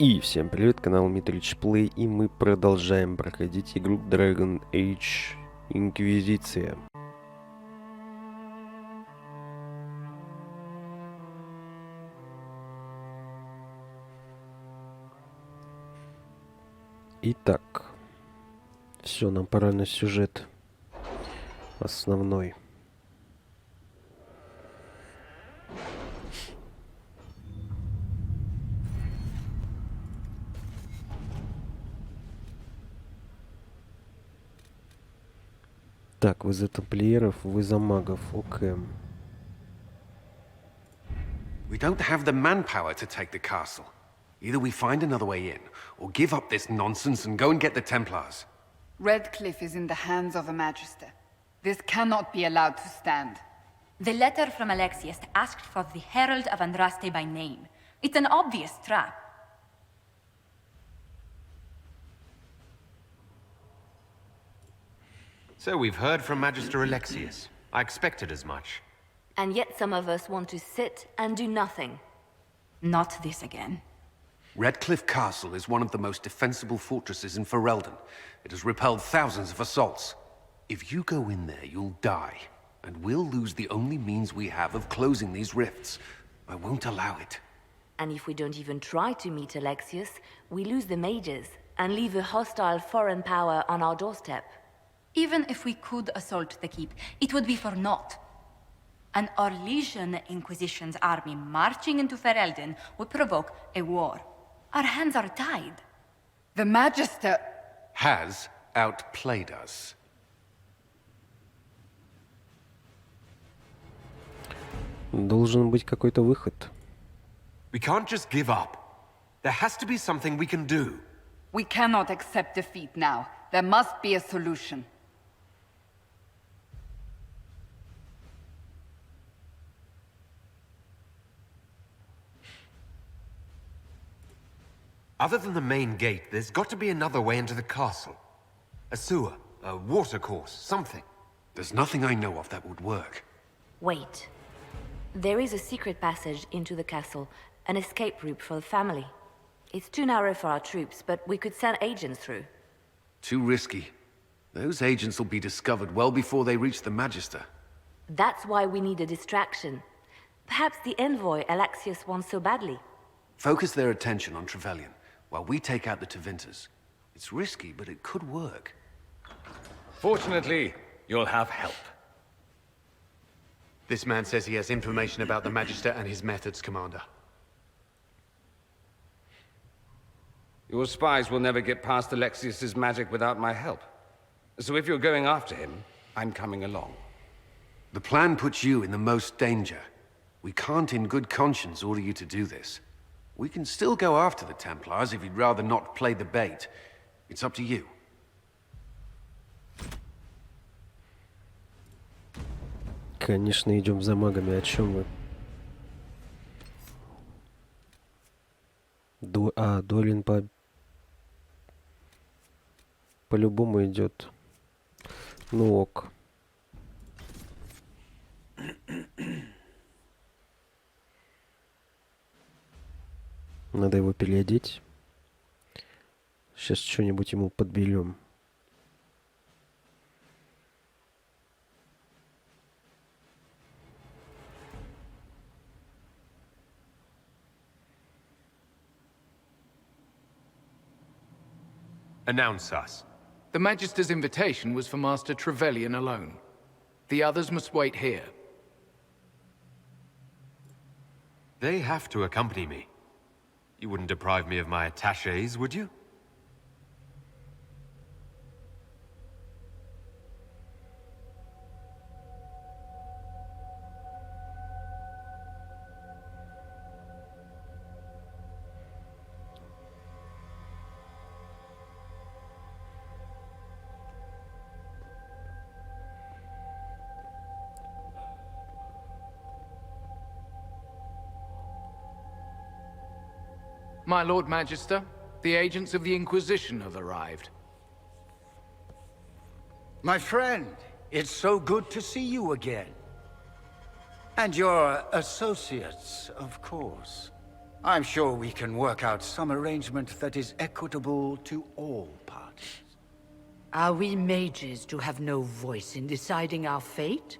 И всем привет, канал MitrichPlay, и мы продолжаем проходить игру Dragon Age Inquisition. Итак, все, нам пора на сюжет основной. Так, вы за тамплиеров, вы за магов, окей. We don't have the manpower to take the castle. Either we find another way in, or give up this nonsense and go and get the Templars. Redcliffe is in the hands of a Magister. This cannot be allowed to stand. The letter from Alexius asked for the Herald of Andraste by name. It's an obvious trap. So we've heard from Magister Alexius. I expected as much. And yet some of us want to sit and do nothing. Not this again. Redcliffe Castle is one of the most defensible fortresses in Ferelden. It has repelled thousands of assaults. If you go in there, you'll die. And we'll lose the only means we have of closing these rifts. I won't allow it. And if we don't even try to meet Alexius, we lose the mages and leave a hostile foreign power on our doorstep. Even if we could assault the keep, it would be for naught. An Orlesian Inquisition's army marching into Ferelden would provoke a war. Our hands are tied. The Magister... Has outplayed us. Должен быть какой-то выход. We can't just give up. There has to be something we can do. We cannot accept defeat now. There must be a solution. Other than the main gate, there's got to be another way into the castle. A sewer, a water course, something. There's nothing I know of that would work. Wait. There is a secret passage into the castle, an escape route for the family. It's too narrow for our troops, but we could send agents through. Too risky. Those agents will be discovered well before they reach the Magister. That's why we need a distraction. Perhaps the envoy Alexius wants so badly. Focus their attention on Trevelyan, while we take out the Tevinters. It's risky, but it could work. Fortunately, you'll have help. This man says he has information about the Magister and his methods, Commander. Your spies will never get past Alexius's magic without my help. So if you're going after him, I'm coming along. The plan puts you in the most danger. We can't in good conscience order you to do this. We can still go after the Templars if you'd rather not play the bait. It's up to you. Конечно, идем за магами. О чем вы? Дуэлин по-любому идет. Ну ок. Надо его переодеть. Сейчас что-нибудь ему подберем. Announce us. The Magister's invitation was for Master Trevelyan alone. The others must wait here. They have to accompany me. You wouldn't deprive me of my attachés, would you? My Lord Magister, the agents of the Inquisition have arrived. My friend, it's so good to see you again. And your associates, of course. I'm sure we can work out some arrangement that is equitable to all parties. Are we mages to have no voice in deciding our fate?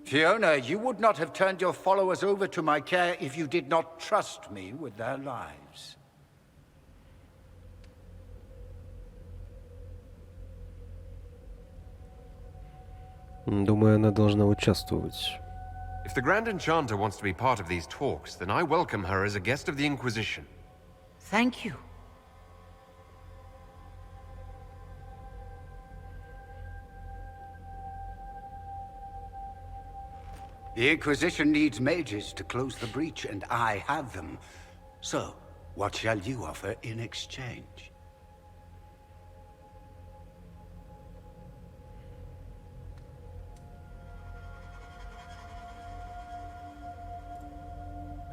Fiona, you would not have turned your followers over to my care if you did not trust me with their lives. Думаю, она должна участвовать. If the Grand Enchanter wants to be part of these talks, then I welcome her as a guest of the Inquisition. Thank you. The Inquisition needs mages to close the breach, and I have them. So, what shall you offer in exchange?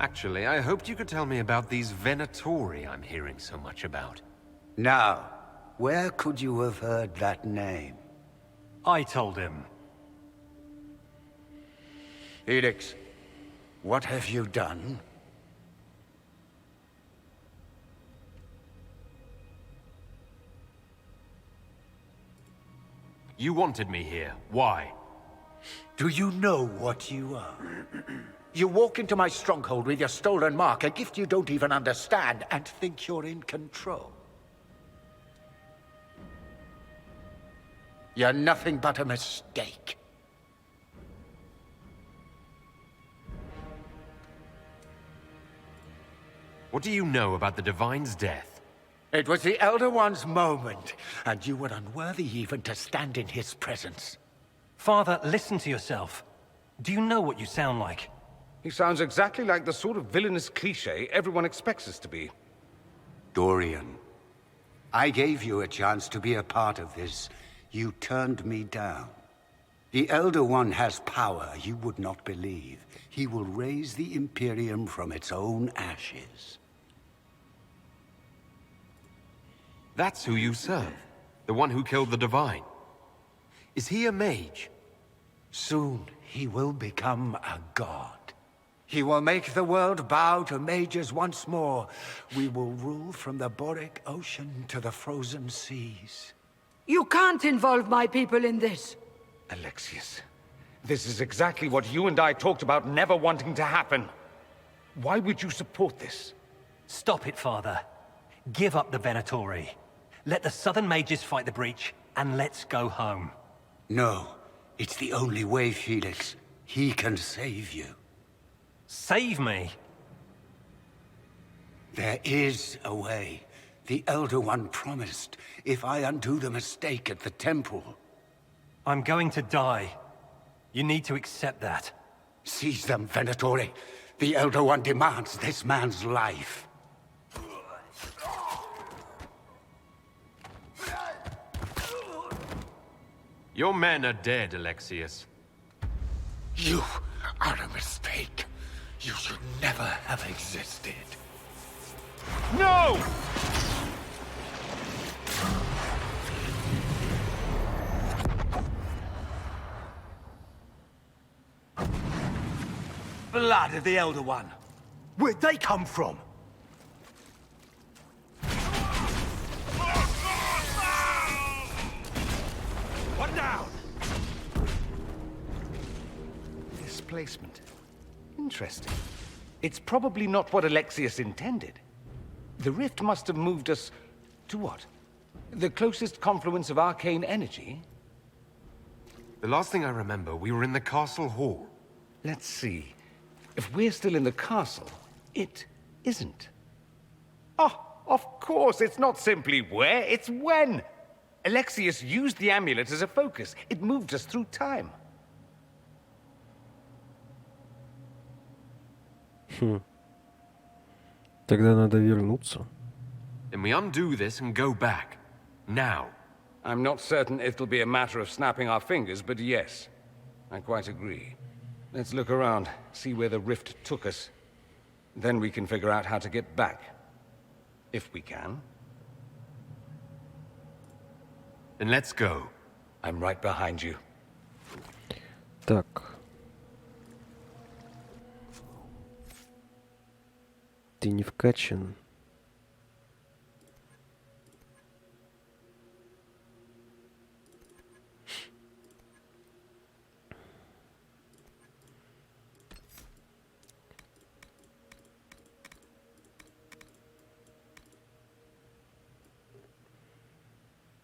Actually, I hoped you could tell me about these Venatori I'm hearing so much about. Now, where could you have heard that name? I told him. Felix, what have you done? You wanted me here. Why? Do you know what you are? You walk into my stronghold with your stolen mark, a gift you don't even understand, and think you're in control. You're nothing but a mistake. What do you know about the Divine's death? It was the Elder One's moment, and you were unworthy even to stand in his presence. Father, listen to yourself. Do you know what you sound like? He sounds exactly like the sort of villainous cliché everyone expects us to be. Dorian, I gave you a chance to be a part of this. You turned me down. The Elder One has power you would not believe. He will raise the Imperium from its own ashes. That's who you serve. The one who killed the Divine. Is he a mage? Soon, he will become a god. He will make the world bow to mages once more. We will rule from the Boric Ocean to the frozen seas. You can't involve my people in this. Alexius, this is exactly what you and I talked about never wanting to happen. Why would you support this? Stop it, Father. Give up the Venatori. Let the Southern Mages fight the breach, and let's go home. No, it's the only way, Felix. He can save you. Save me? There is a way. The Elder One promised, if I undo the mistake at the temple. I'm going to die. You need to accept that. Seize them, Venatori. The Elder One demands this man's life. Your men are dead, Alexius. You are a mistake. You should never have existed. No! Blood of the Elder One. Where'd they come from? One down! Displacement. Interesting. It's probably not what Alexius intended. The rift must have moved us to what? The closest confluence of arcane energy? The last thing I remember, we were in the castle hall. Let's see. If we're still in the castle, it isn't. Oh, of course, it's not simply where, it's when. Alexius used the amulet as a focus. It moved us through time. Тогда надо вернуться. Then we undo this and go back. Now. I'm not certain it'll be a matter of snapping our fingers, but yes. I quite agree. Let's look around, see where the rift took us. Then we can figure out how to get back. If we can. Then let's go. I'm right behind you. Так. Ты не вкачан.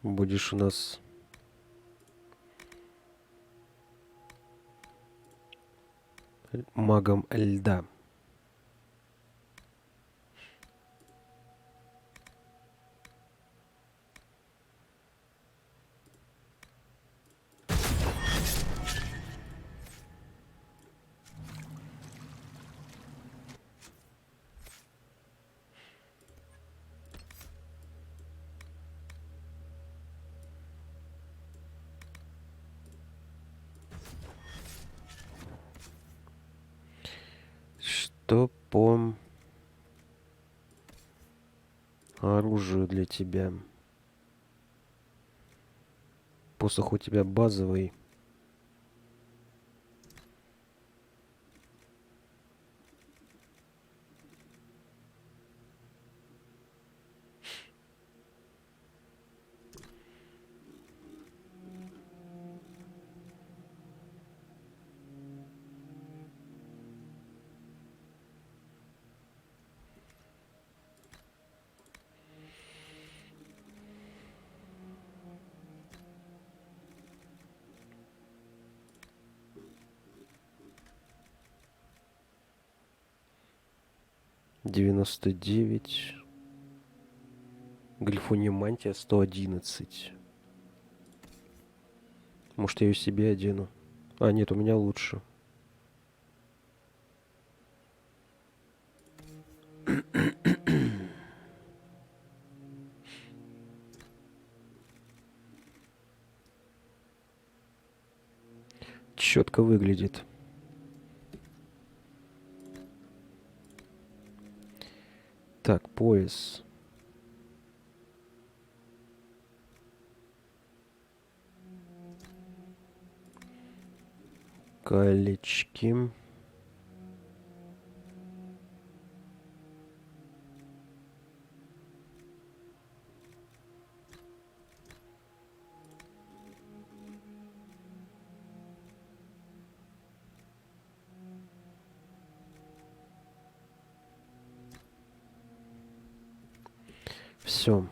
Будешь у нас магом льда. Что по оружию для тебя? Посох у тебя базовый. $99. Глифония мантия 111. Может, я ее себе одену? А, нет, у меня лучше. Четко выглядит. Так, пояс. Колечки. Все.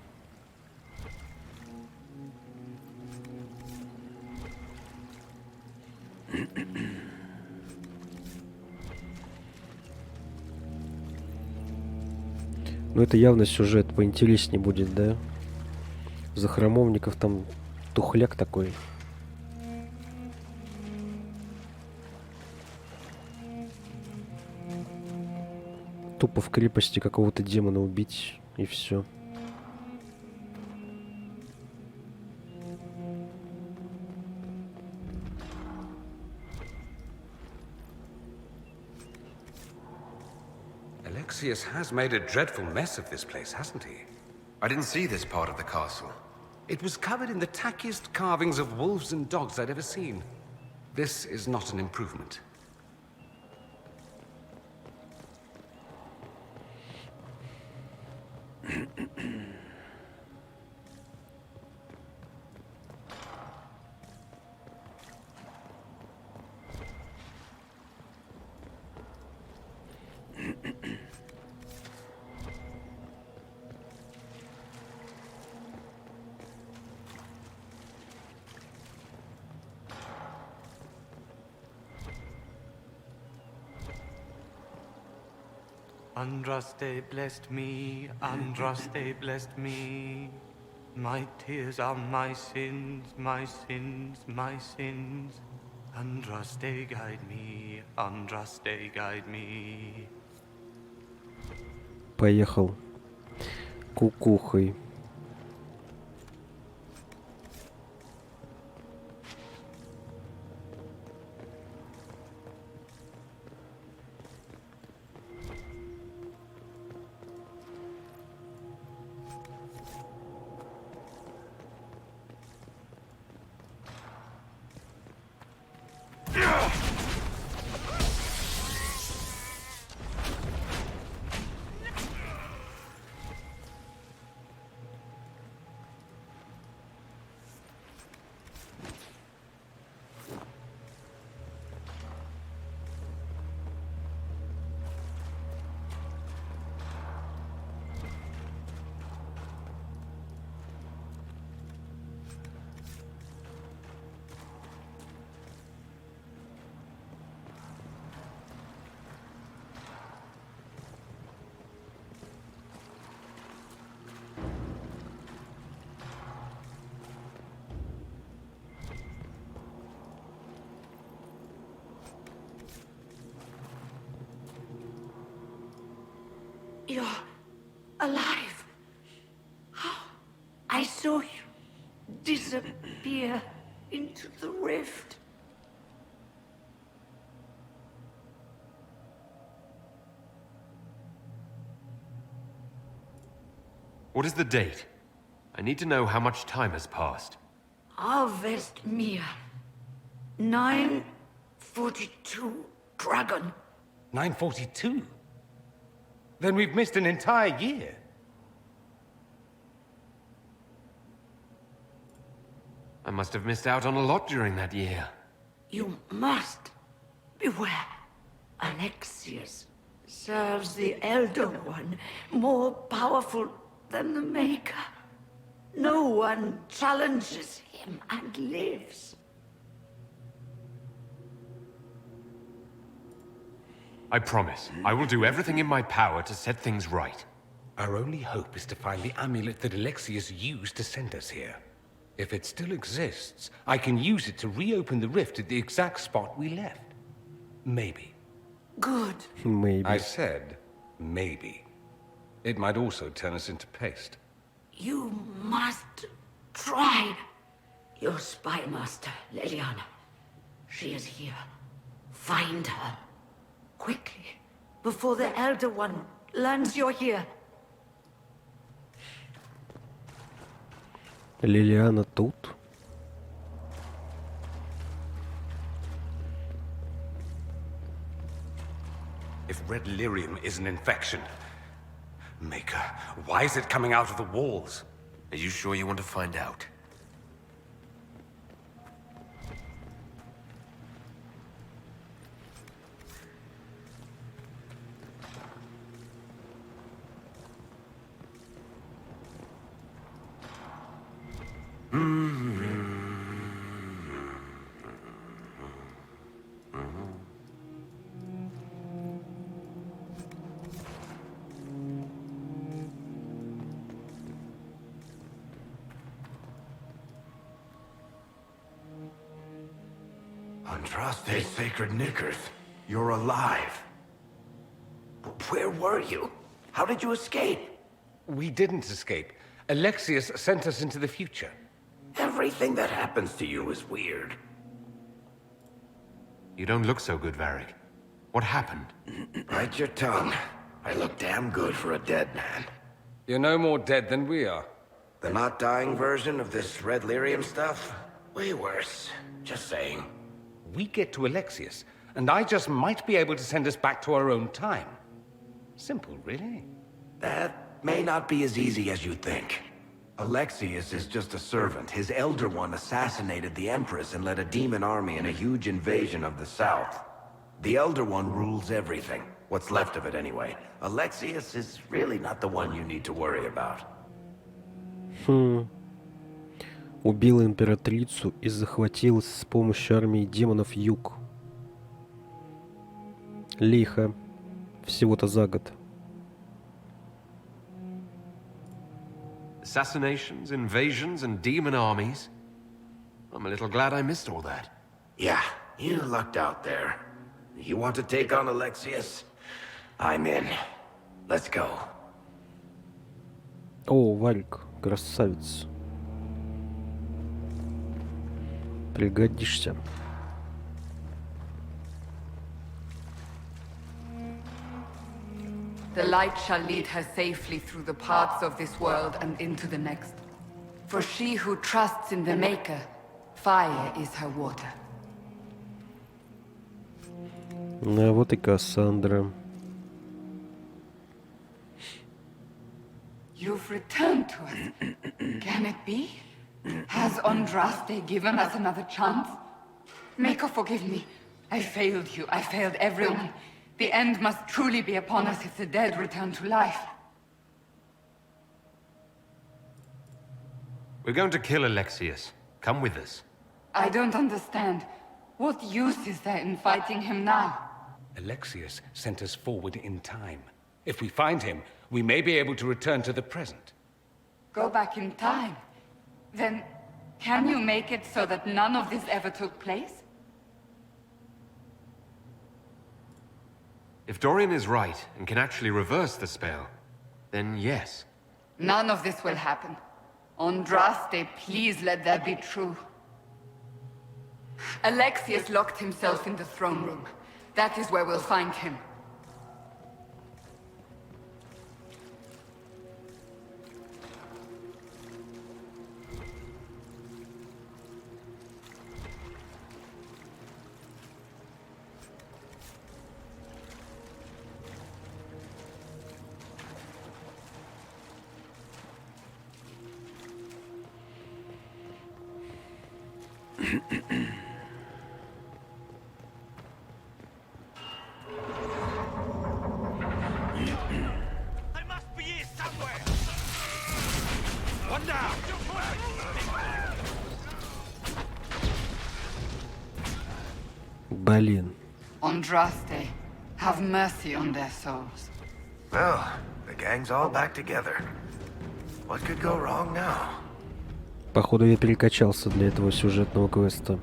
Ну это явно сюжет поинтереснее будет, да? За храмовников там тухляк такой. Тупо в крепости какого-то демона убить и все. Alexius has made a dreadful mess of this place, hasn't he? I didn't see this part of the castle. It was covered in the tackiest carvings of wolves and dogs I'd ever seen. This is not an improvement. Andraste blessed me, Andraste blessed me. My tears are my sins, my sins, my sins. Andraste guide me, Andraste guide me. Поехал кукухой. You're alive. How? I saw you disappear into the rift. What is the date? I need to know how much time has passed. Harvest Mia. 942 Dragon. 942? Then we've missed an entire year. I must have missed out on a lot during that year. You must beware. Alexius serves the Elder One, more powerful than the Maker. No one challenges him and lives. I promise, I will do everything in my power to set things right. Our only hope is to find the amulet that Alexius used to send us here. If it still exists, I can use it to reopen the rift at the exact spot we left. Maybe. Good. Maybe. I said, maybe. It might also turn us into paste. You must try. Your spy master, Leliana. She is here. Find her. Quickly. Before the Elder One learns you're here. Лилиана тут. If red lyrium is an infection, Maker, why is it coming out of the walls? Are you sure you want to find out? Andraste Sacred Knickers, you're alive. Where were you? How did you escape? We didn't escape. Alexius sent us into the future. Everything that happens to you is weird. You don't look so good, Varric. What happened? Bite your tongue. I look damn good for a dead man. You're no more dead than we are. The not dying version of this red lyrium stuff? Way worse. Just saying. We get to Alexius, and I just might be able to send us back to our own time. Simple, really. That may not be as easy as you think. Alexius is just a servant. His Elder One assassinated the Empress and led a demon army in a huge invasion of the South. The Elder One rules everything. What's left of it, anyway. Alexius is really not the one you need to worry about. Убил императрицу и захватил с помощью армии демонов юг. Лихо. Всего-то за год. Assassinations, invasions, and demon armies. I'm a little glad I missed all that. Yeah, you lucked out there. You want to take on Alexius? I'm in. Let's go. О, Варик, красавец. Пригодишься. The light shall lead her safely through the paths of this world and into the next. For she who trusts in the Maker, fire is her water. А вот и Кассандра. You've returned to us. Can it be? Has Andraste given us another chance? Maker, forgive me. I failed you. I failed everyone. The end must truly be upon us if the dead return to life. We're going to kill Alexius. Come with us. I don't understand. What use is there in fighting him now? Alexius sent us forward in time. If we find him, we may be able to return to the present. Go back in time? Then, can you make it so that none of this ever took place? If Dorian is right and can actually reverse the spell, then yes. None of this will happen. Andraste, please let that be true. Alexius locked himself in the throne room. That is where we'll find him. Блин. Andraste, have mercy on their souls. Well, the gang's all back together. What could go wrong now? Походу я перекачался для этого сюжетного квеста.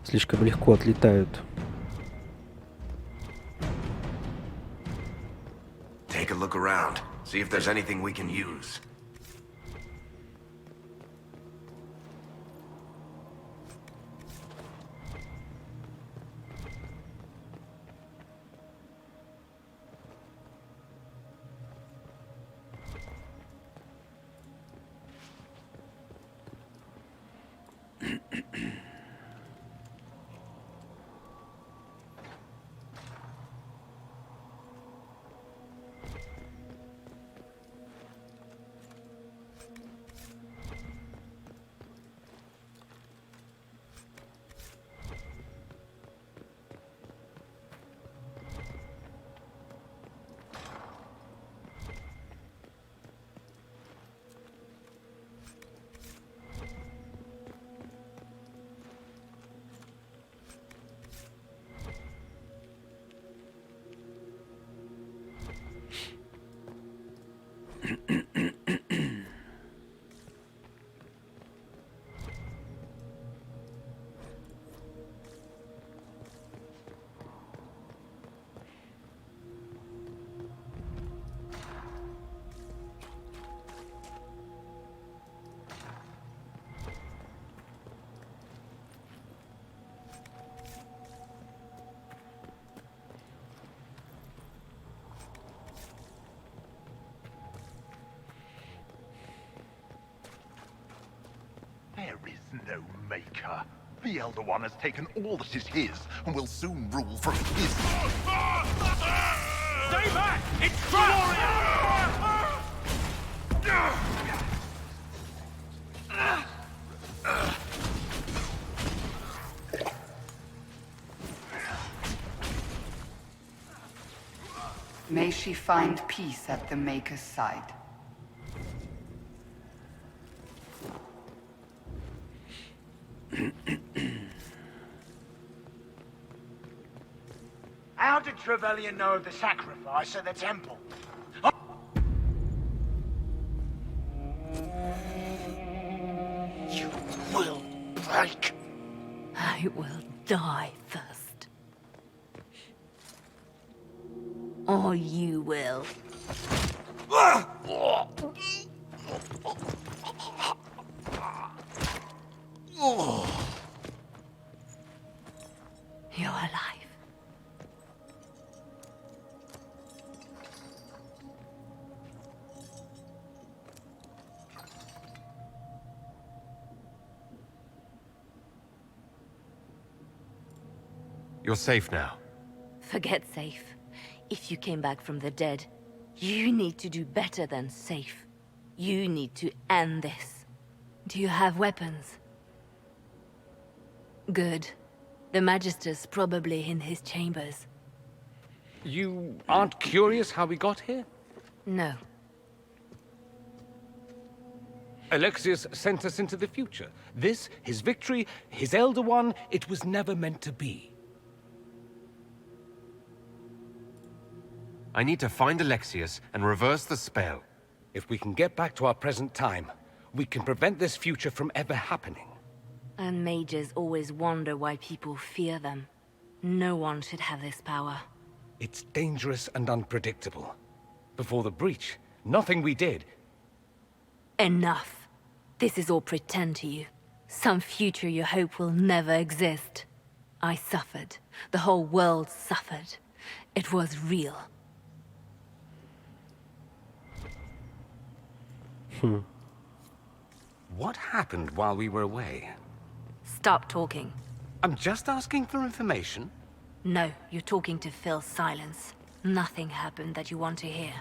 Слишком легко отлетают. Take a look around. See if there's anything we can use. There is no maker. The Elder One has taken all that is his, and will soon rule from his... Stay back! It's May she find peace at the Maker's side. How did Trevelyan know of the sacrifice at the temple? You will break. I will die first. Or you will. You're alive. You're safe now. Forget safe. If you came back from the dead, you need to do better than safe. You need to end this. Do you have weapons? Good. The Magister's probably in his chambers. You aren't curious how we got here? No. Alexius sent us into the future. This, his victory, his Elder One, it was never meant to be. I need to find Alexius and reverse the spell. If we can get back to our present time, we can prevent this future from ever happening. And mages always wonder why people fear them. No one should have this power. It's dangerous and unpredictable. before the breach. Nothing we did. Enough. This is all pretend to you. Some future you hope will never exist. I suffered. The whole world suffered. It was real. What happened while we were away? Stop talking. I'm just asking for information. No, you're talking to fill silence. Nothing happened that you want to hear.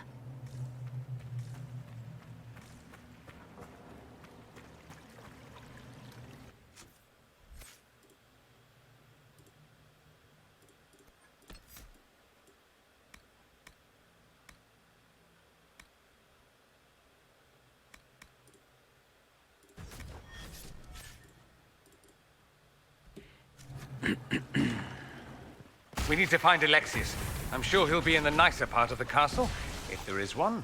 We need to find Alexius. I'm sure he'll be in the nicer part of the castle, if there is one.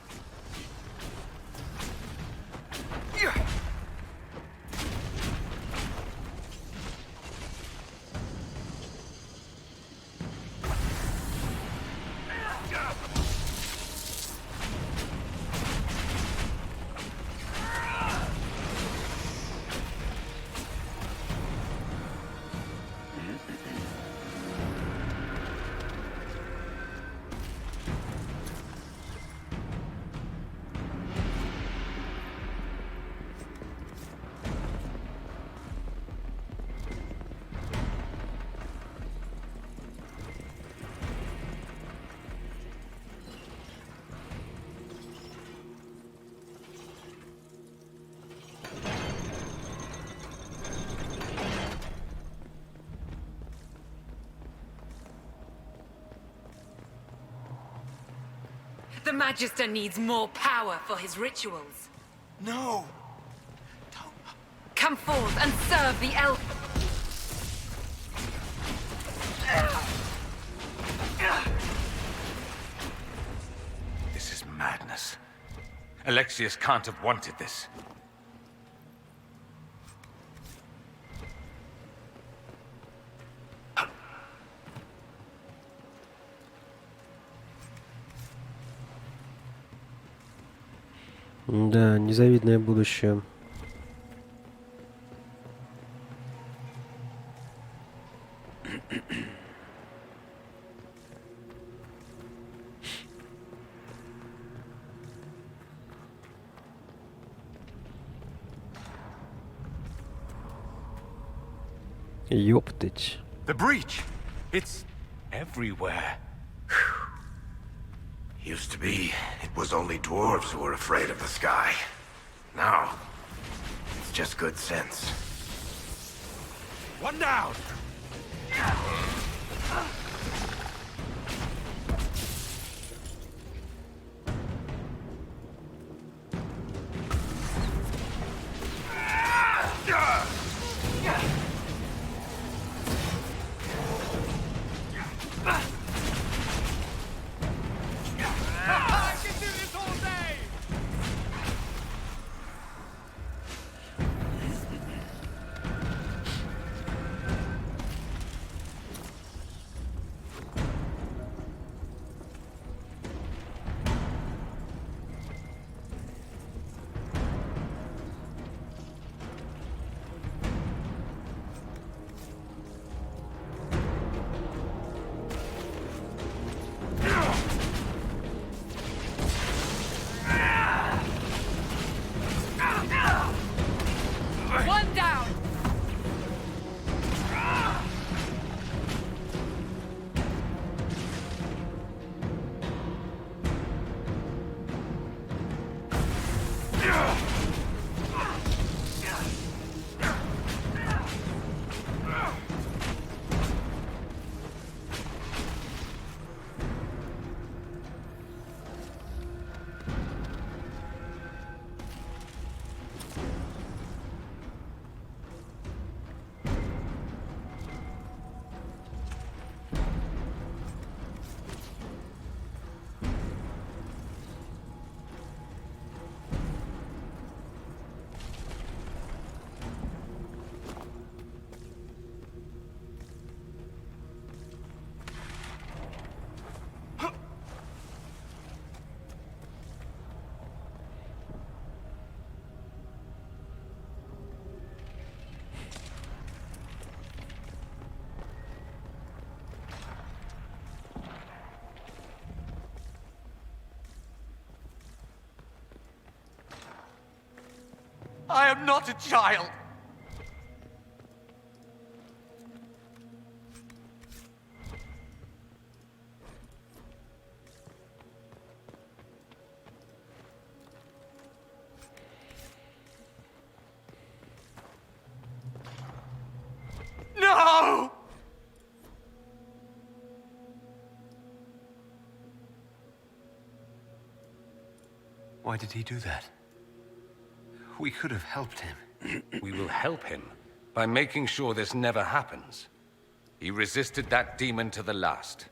The Magister needs more power for his rituals. No! Come forth and serve the elf. This is madness. Alexius can't have wanted this. Да, незавидное будущее. Ёптать. The breach! It's everywhere. Used to be, it was only dwarves who were afraid of the sky. Now, it's just good sense. One down! I am not a child! No! Why did he do that? We could have helped him. We will help him by making sure this never happens. He resisted that demon to the last.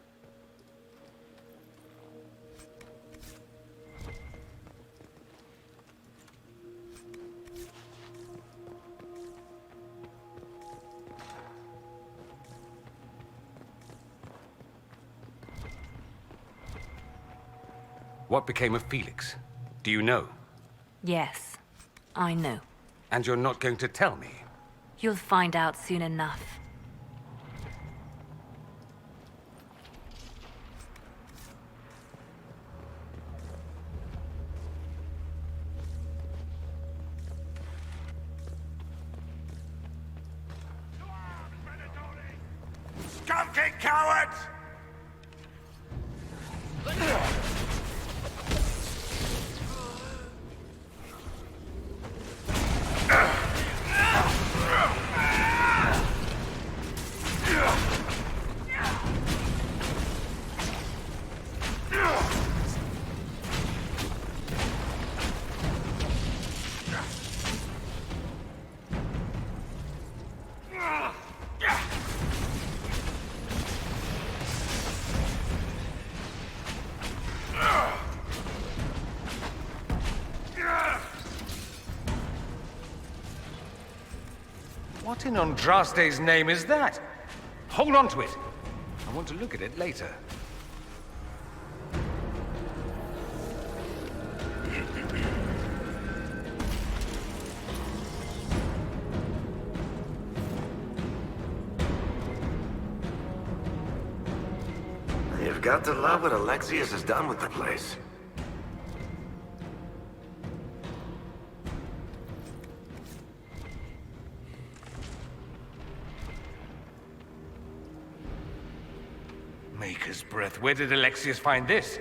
What became of Felix? Do you know? Yes, I know. And you're not going to tell me? You'll find out soon enough. Skunking cowards! What in Andraste's name is that? Hold on to it. I want to look at it later. You've got to love what Alexius has done with the place. Maker's breath, where did Alexius find this?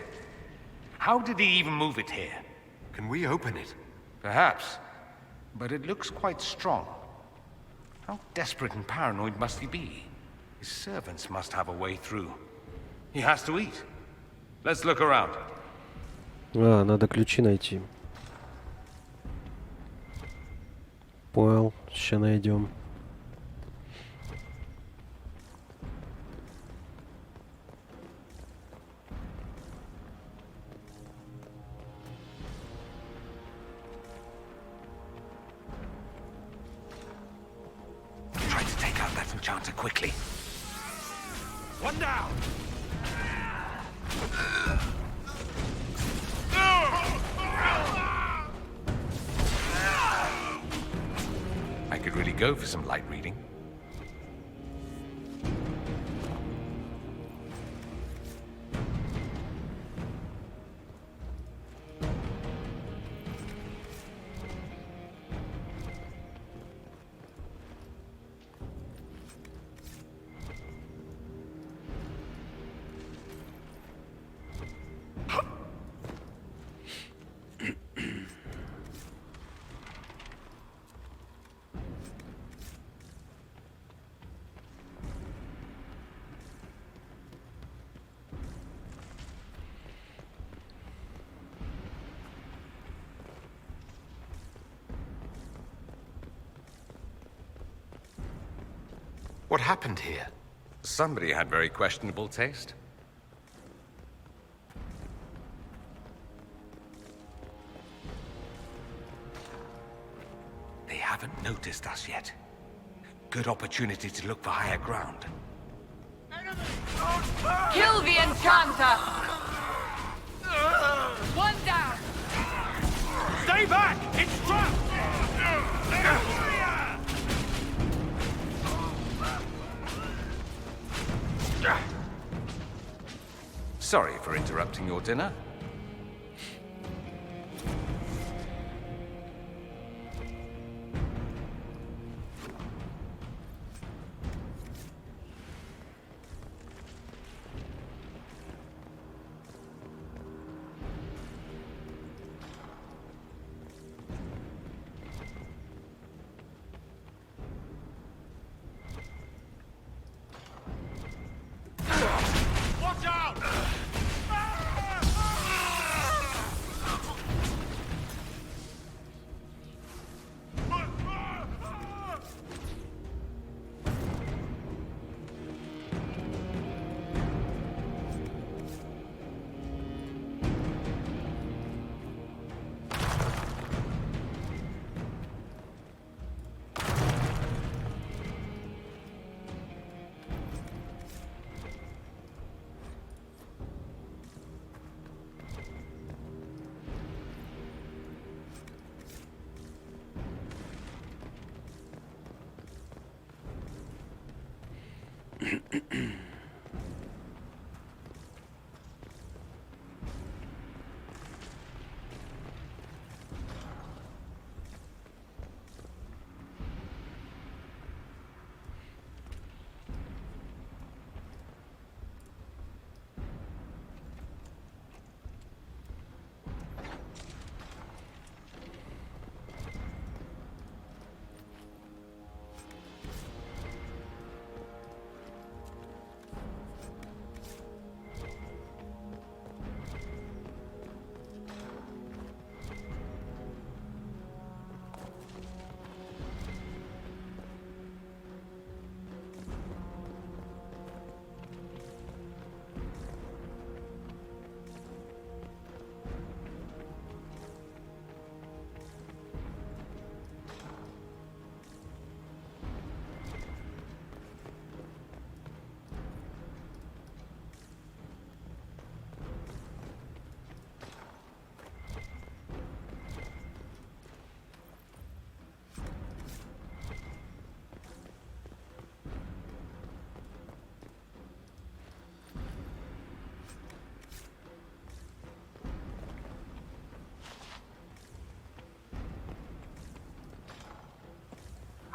How did he even move it here? Can we open it? Perhaps, but it looks quite strong. How desperate and paranoid must he be? His servants must have a way through. He has to eat. Let's look around. А, надо ключи найти. Понял, сейчас найдем. Try to take out that enchanter quickly. One down! I could really go for some light reading. What happened here? Somebody had very questionable taste. They haven't noticed us yet. Good opportunity to look for higher ground. Kill the enchanter! One down! Stay back! It's trapped! Sorry for interrupting your dinner.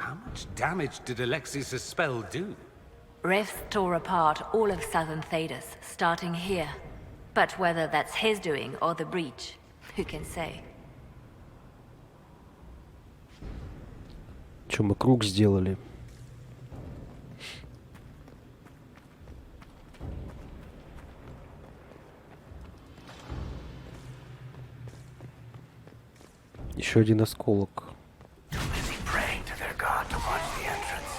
How much damage did Alexius' spell do? Rifts tore apart all of southern Thedas, starting here. But whether that's his doing or the breach, who can say? Чё, мы круг сделали? Еще один осколок. Praying to their god to watch the entrance.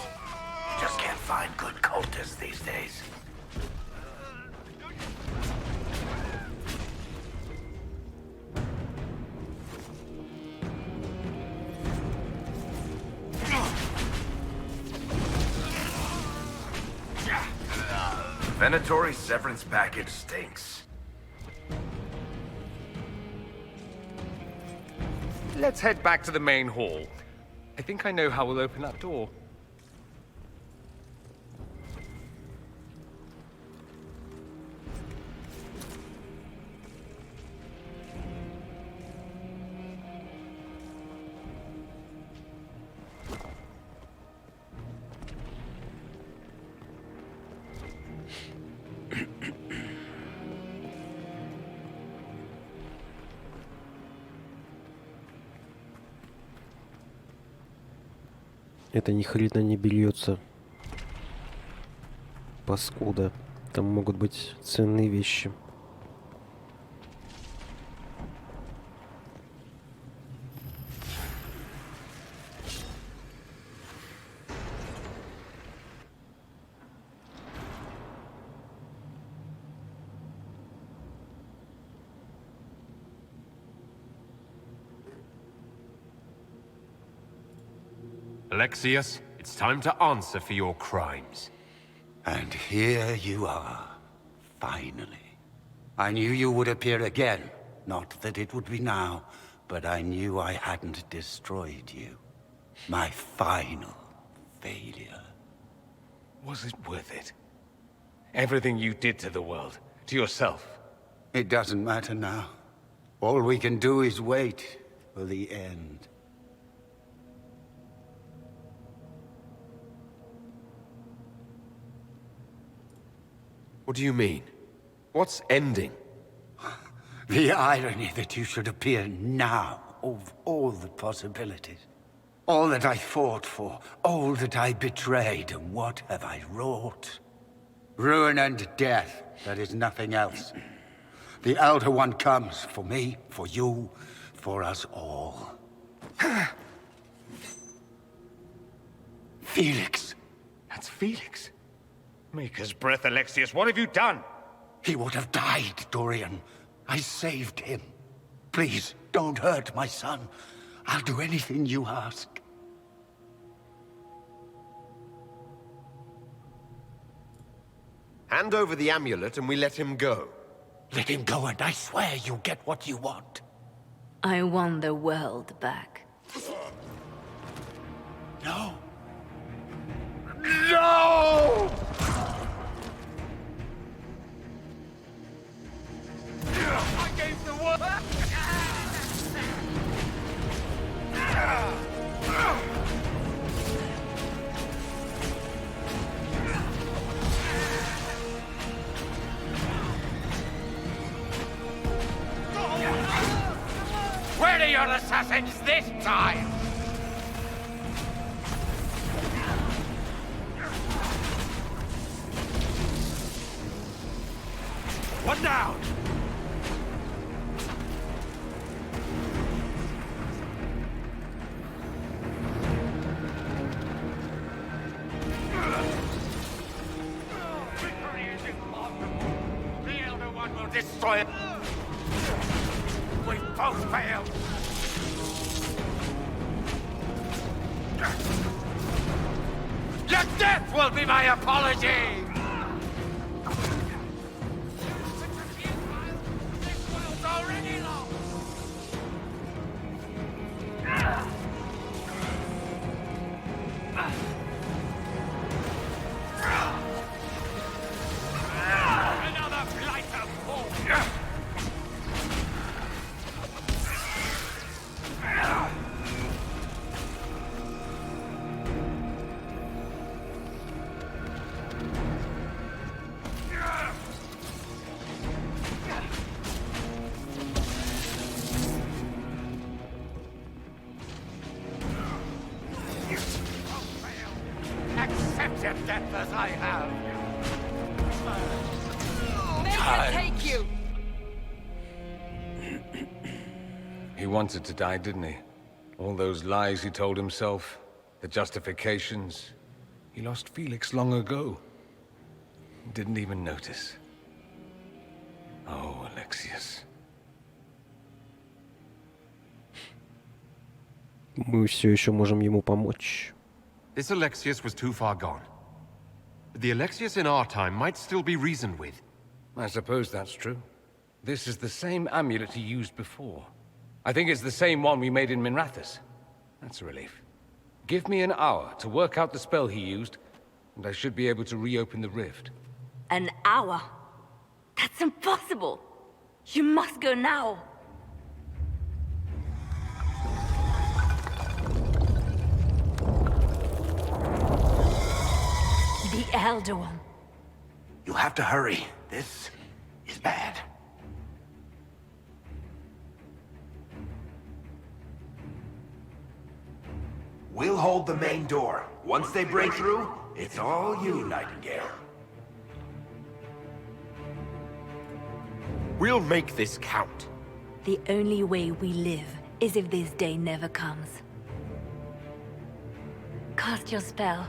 Just can't find good cultists these days. Venatory severance package stinks. Let's head back to the main hall. I think I know how we'll open that door. Это ни хрена не бельется. Паскуда. Там могут быть ценные вещи. Alexius, it's time to answer for your crimes. And here you are, finally. I knew you would appear again. Not that it would be now, but I knew I hadn't destroyed you. My final failure. Was it worth it? Everything you did to the world, to yourself. It doesn't matter now. All we can do is wait for the end. What do you mean? What's ending? The irony that you should appear now, of all the possibilities. All that I fought for, all that I betrayed, and what have I wrought? Ruin and death, that is nothing else. The Elder One comes for me, for you, for us all. Felix. That's Felix. Maker's breath, Alexius, what have you done? He would have died, Dorian. I saved him. Please, don't hurt my son. I'll do anything you ask. Hand over the amulet and we let him go. Let him go and I swear you'll get what you want. I want the world back. No. No! Where are your assassins this time? One down! Victory is impossible. The Elder One will destroy it. We've both failed. Your death will be my apology! Accept your death as I have. May it take you! He wanted to die, didn't he? All those lies he told himself, the justifications. He lost Felix long ago. Didn't even notice. Oh, Alexius. Мы все еще можем ему помочь. This Alexius was too far gone. The Alexius in our time might still be reasoned with. I suppose that's true. This is the same amulet he used before. I think it's the same one we made in Minrathous. That's a relief. Give me an hour to work out the spell he used, and I should be able to reopen the rift. An hour? That's impossible! You must go now! The Elder One. You'll have to hurry. This is bad. We'll hold the main door. Once they break through, it's all you, Nightingale. We'll make this count. The only way we live is if this day never comes. Cast your spell.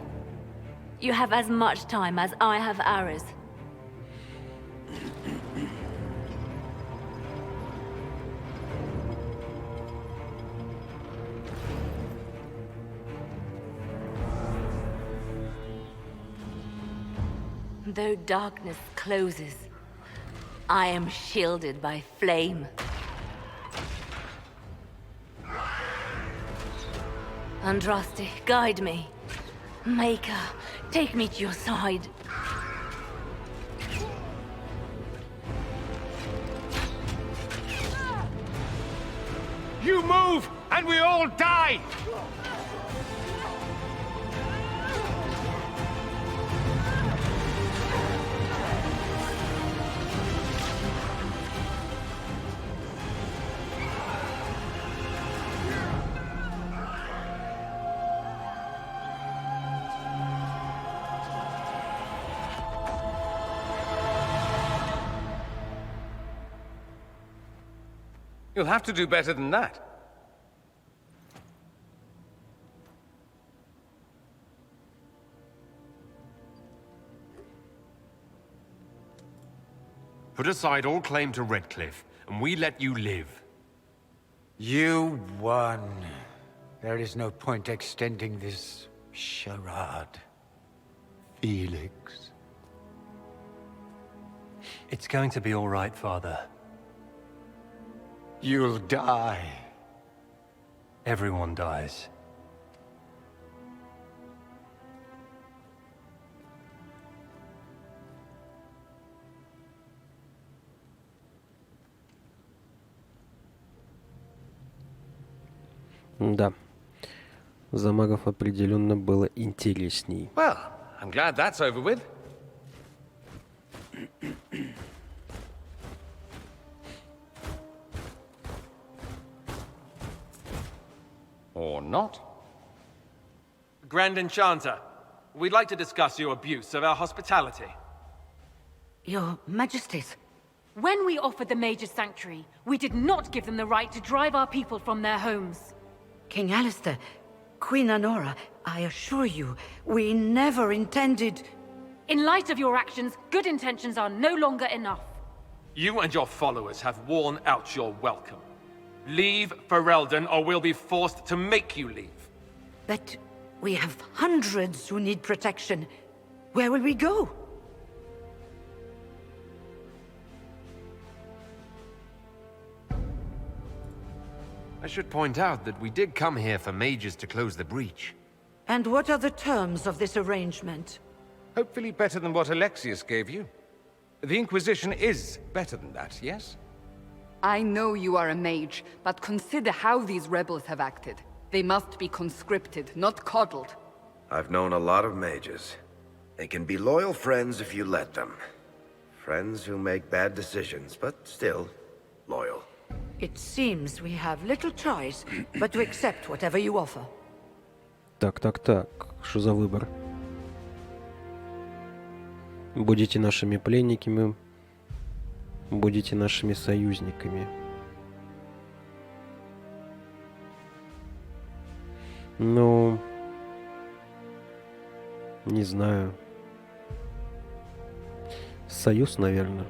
You have as much time as I have arrows. Though darkness closes, I am shielded by flame. Andraste, guide me. Maker, take me to your side. You move, and we all die! You'll have to do better than that. Put aside all claim to Redcliffe, and we let you live. You won. There is no point extending this charade. Felix. It's going to be all right, Father. You'll die. Everyone dies. Да. За магов определенно было интересней. Well, I'm glad that's over with. Or not. Grand Enchanter, we'd like to discuss your abuse of our hospitality. Your Majesties. When we offered the Mages Sanctuary, we did not give them the right to drive our people from their homes. King Alistair, Queen Anora, I assure you, we never intended... In light of your actions, good intentions are no longer enough. You and your followers have worn out your welcome. Leave Ferelden, or we'll be forced to make you leave. But we have hundreds who need protection. Where will we go? I should point out that we did come here for mages to close the breach. And what are the terms of this arrangement? Hopefully better than what Alexius gave you. The Inquisition is better than that, yes? I know you are a mage, but consider how these rebels have acted. They must be conscripted, not coddled. I've known a lot of mages. They can be loyal friends if you let them. Friends who make bad decisions, but still loyal. It seems we have little choice but to accept whatever you offer. Так. Что за выбор? Будете нашими пленниками, будете нашими союзниками. Ну, не знаю. Союз, наверное.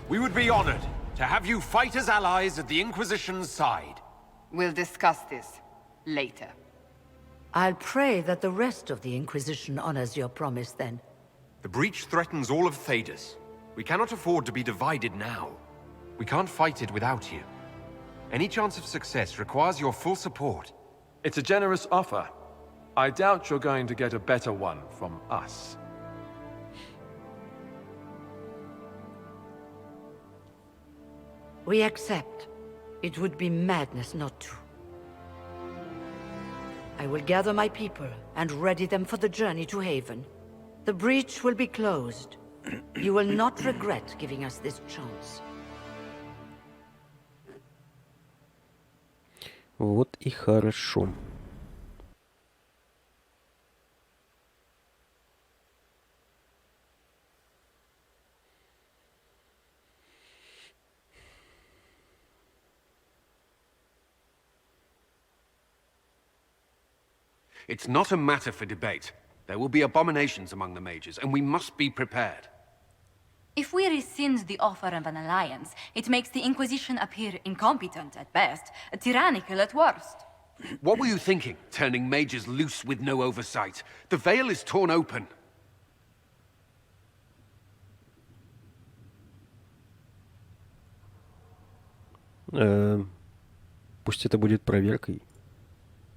We would be honored to have you fight as allies at the Inquisition's side. We'll discuss this later. I'll pray that the rest of the Inquisition honors your promise then. The breach threatens all of Thedas. We cannot afford to be divided now. We can't fight it without you. Any chance of success requires your full support. It's a generous offer. I doubt you're going to get a better one from us. We accept. It would be madness not to. I will gather my people and ready them for the journey to Haven. The breach will be closed. You will not regret giving us this chance. Вот и хорошо. It's not a matter for debate. There will be abominations among the mages, and we must be prepared. If we rescind the offer of an alliance, it makes the Inquisition appear incompetent at best, tyrannical at worst. What were you thinking, turning mages loose with no oversight? The veil is torn open. Пусть это будет проверкой.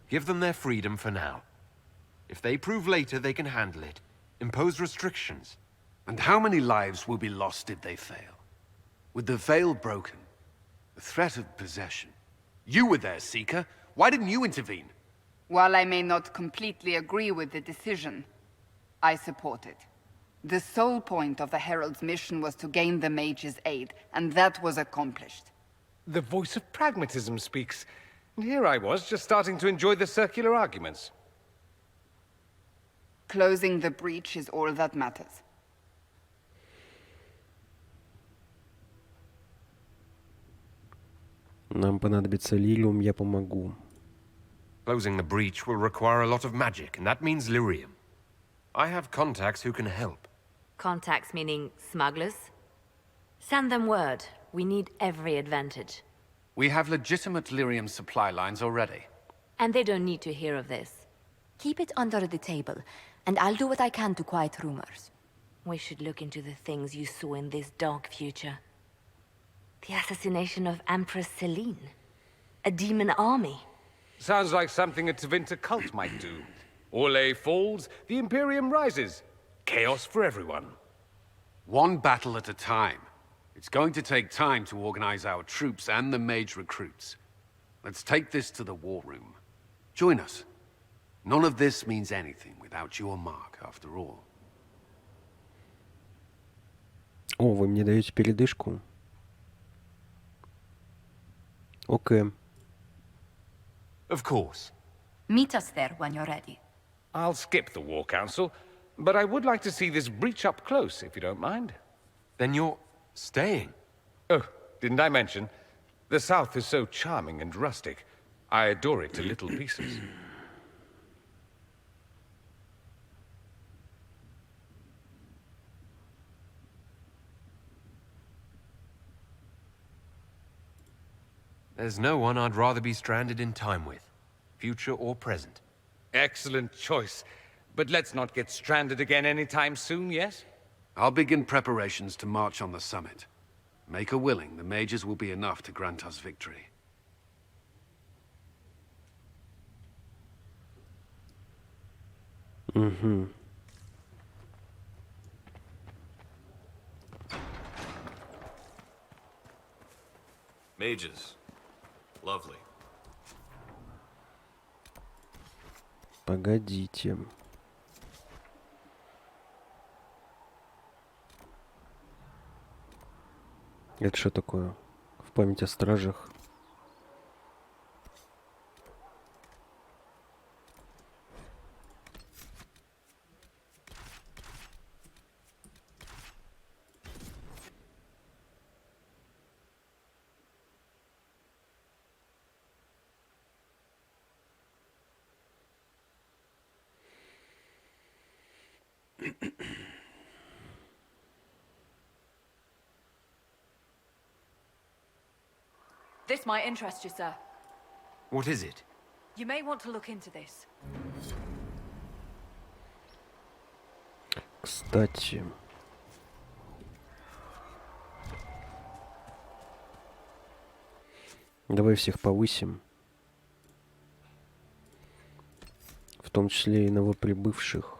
Give them their freedom for now. If they prove later they can handle it, impose restrictions. And how many lives will be lost if they fail? With the veil broken, the threat of possession. You were there, Seeker. Why didn't you intervene? While I may not completely agree with the decision, I support it. The sole point of the Herald's mission was to gain the mage's aid, and that was accomplished. The voice of pragmatism speaks. And here I was, just starting to enjoy the circular arguments. Closing the breach is all that matters. Нам понадобится лилиум, я помогу. Closing the breach will require a lot of magic, and that means lyrium. I have contacts who can help. Contacts meaning smugglers? Send them word. We need every advantage. We have legitimate lyrium supply lines already. And they don't need to hear of this. Keep it under the table, and I'll do what I can to quiet rumors. We should look into the things you saw in this dark future. The assassination of Empress Celine. A demon army. Sounds like something a Tevinter cult might do. Orlais falls, the Imperium rises. Chaos for everyone. One battle at a time. It's going to take time to organize our troops and the mage recruits. Let's take this to the war room. Join us. None of this means anything without your mark, after all. О, вы мне даете передышку? Окей. Of course. Meet us there when you're ready. I'll skip the War Council, but I would like to see this breach up close, if you don't mind. Then you're staying? Oh, didn't I mention? The South is so charming and rustic. I adore it to little pieces. There's no one I'd rather be stranded in time with, future or present. Excellent choice. But let's not get stranded again anytime soon, yes? I'll begin preparations to march on the summit. Make her willing, the mages will be enough to grant us victory. Mm-hmm. Mages. Lovely. Погодите. Это что такое? В память о стражах. This might interest you, sir. What is it? You may want to look into this. Кстати. Давай всех повысим. В том числе и новоприбывших.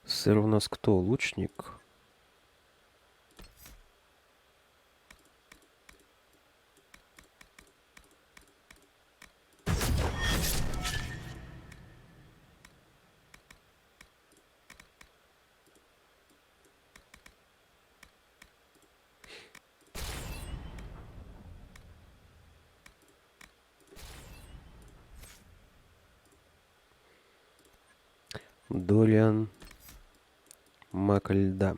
Сэр у нас кто? Лучник? Дориан. Маг льда.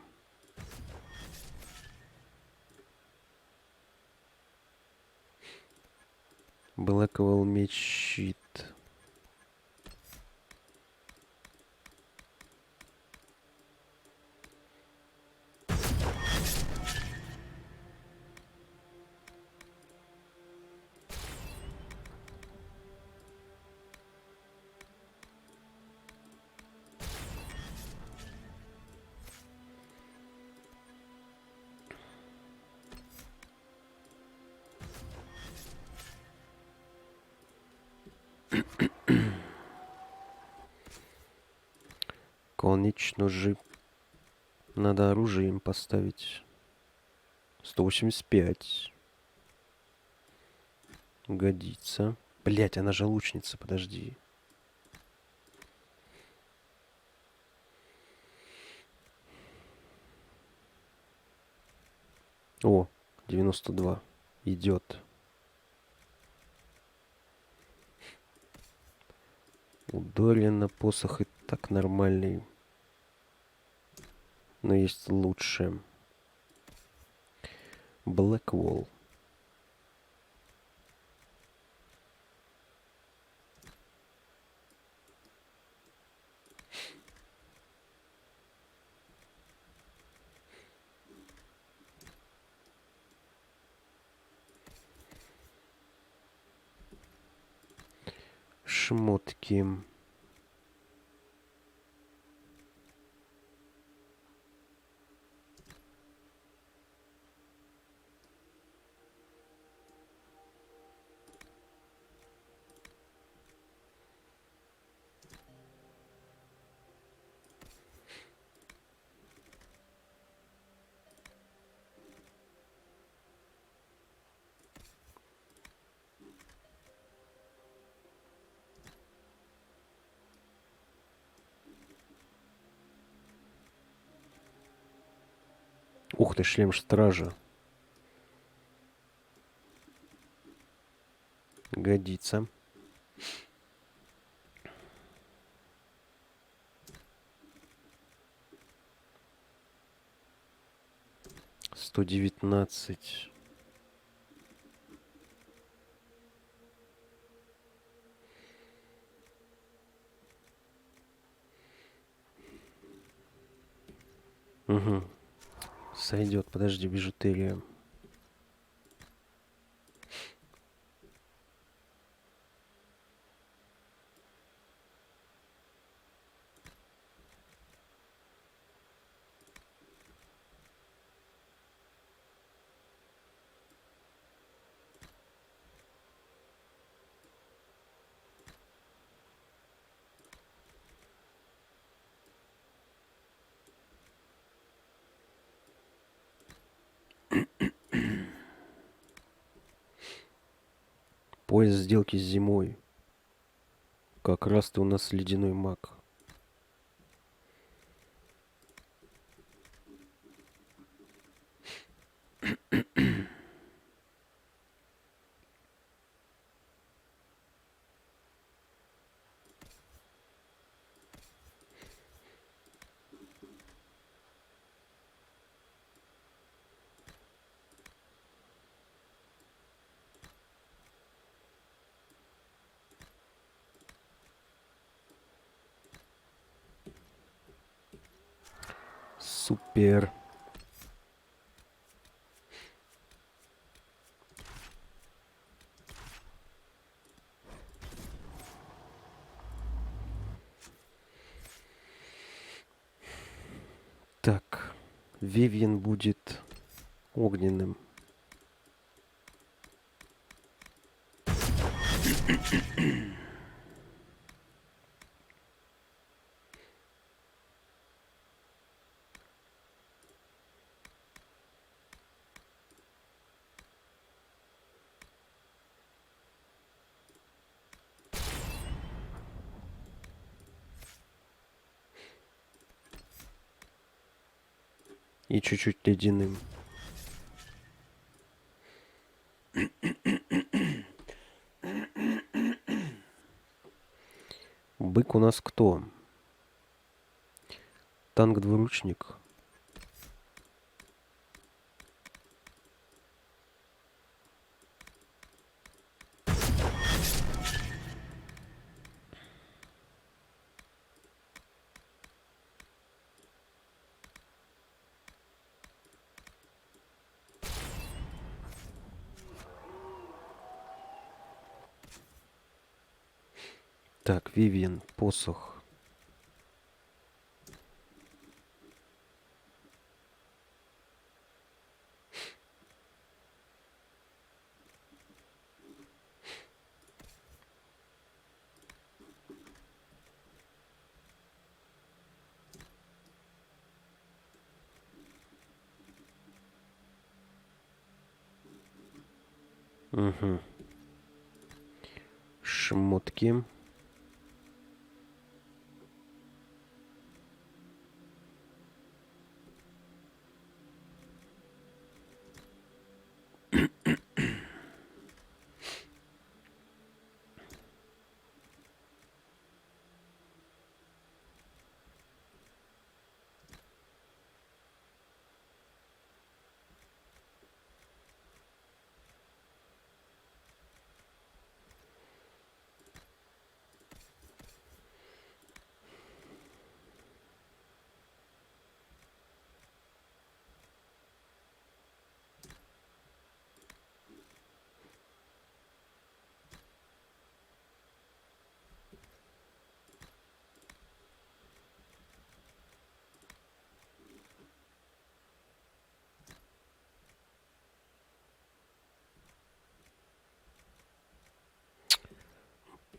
Блэквелл меч щит. Конечно же, надо оружие им поставить. 185. Годится. Блять, она же лучница, подожди. О, 92. Идет. У Дориана посох и так нормальный. Но есть лучшее. Блэквелл. Шмотки. Ух ты, шлем стража. Годится. $119. Угу. Сойдет, подожди, бижутерия. Пояс сделки с зимой. Как раз ты у нас ледяной маг. Супер. Так, Вивьен будет огненным. И чуть-чуть ледяным. Бык у нас кто? Танк-двуручник. Так, Вивьен, посох. Угу. Шмотки.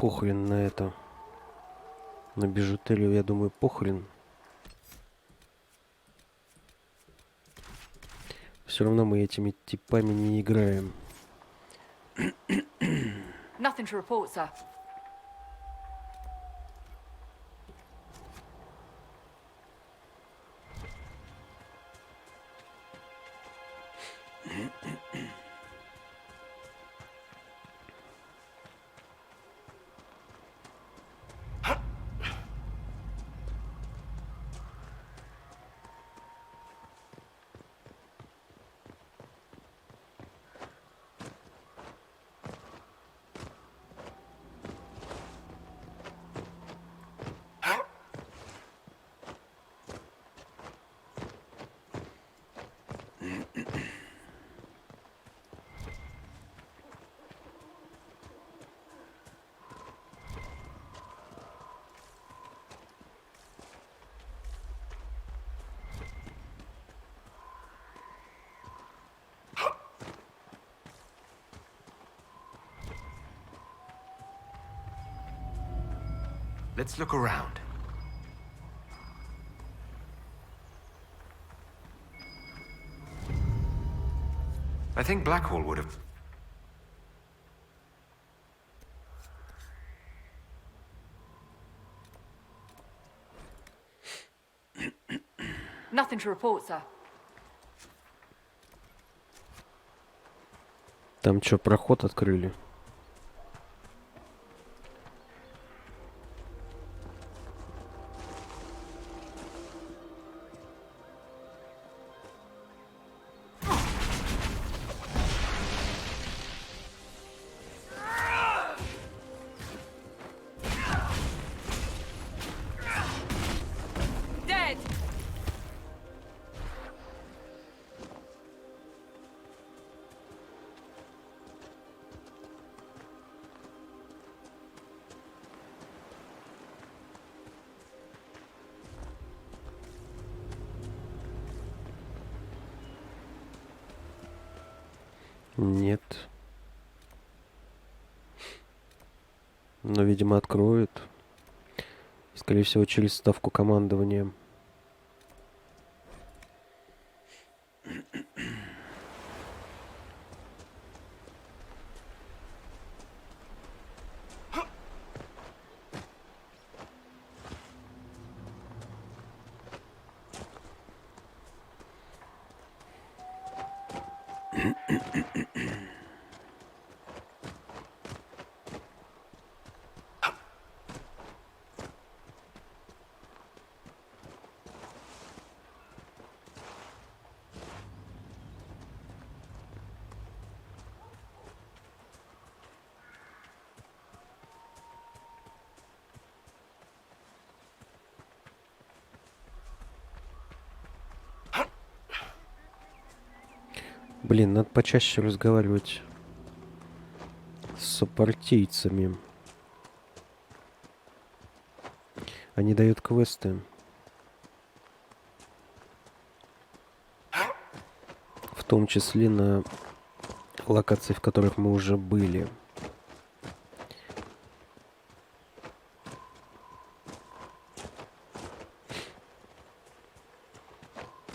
похрен на это. На бижутерию, я думаю, похрен. Все равно мы этими типами не играем. Nothing to report, sir. Let's look around. I think Blackhall would have... Nothing to report, sir. Там что, проход открыли? Dead! Нет. Но, видимо, откроют. Скорее всего, через ставку командования. Блин, надо почаще разговаривать с сопартийцами. Они дают квесты. В том числе на локации, в которых мы уже были.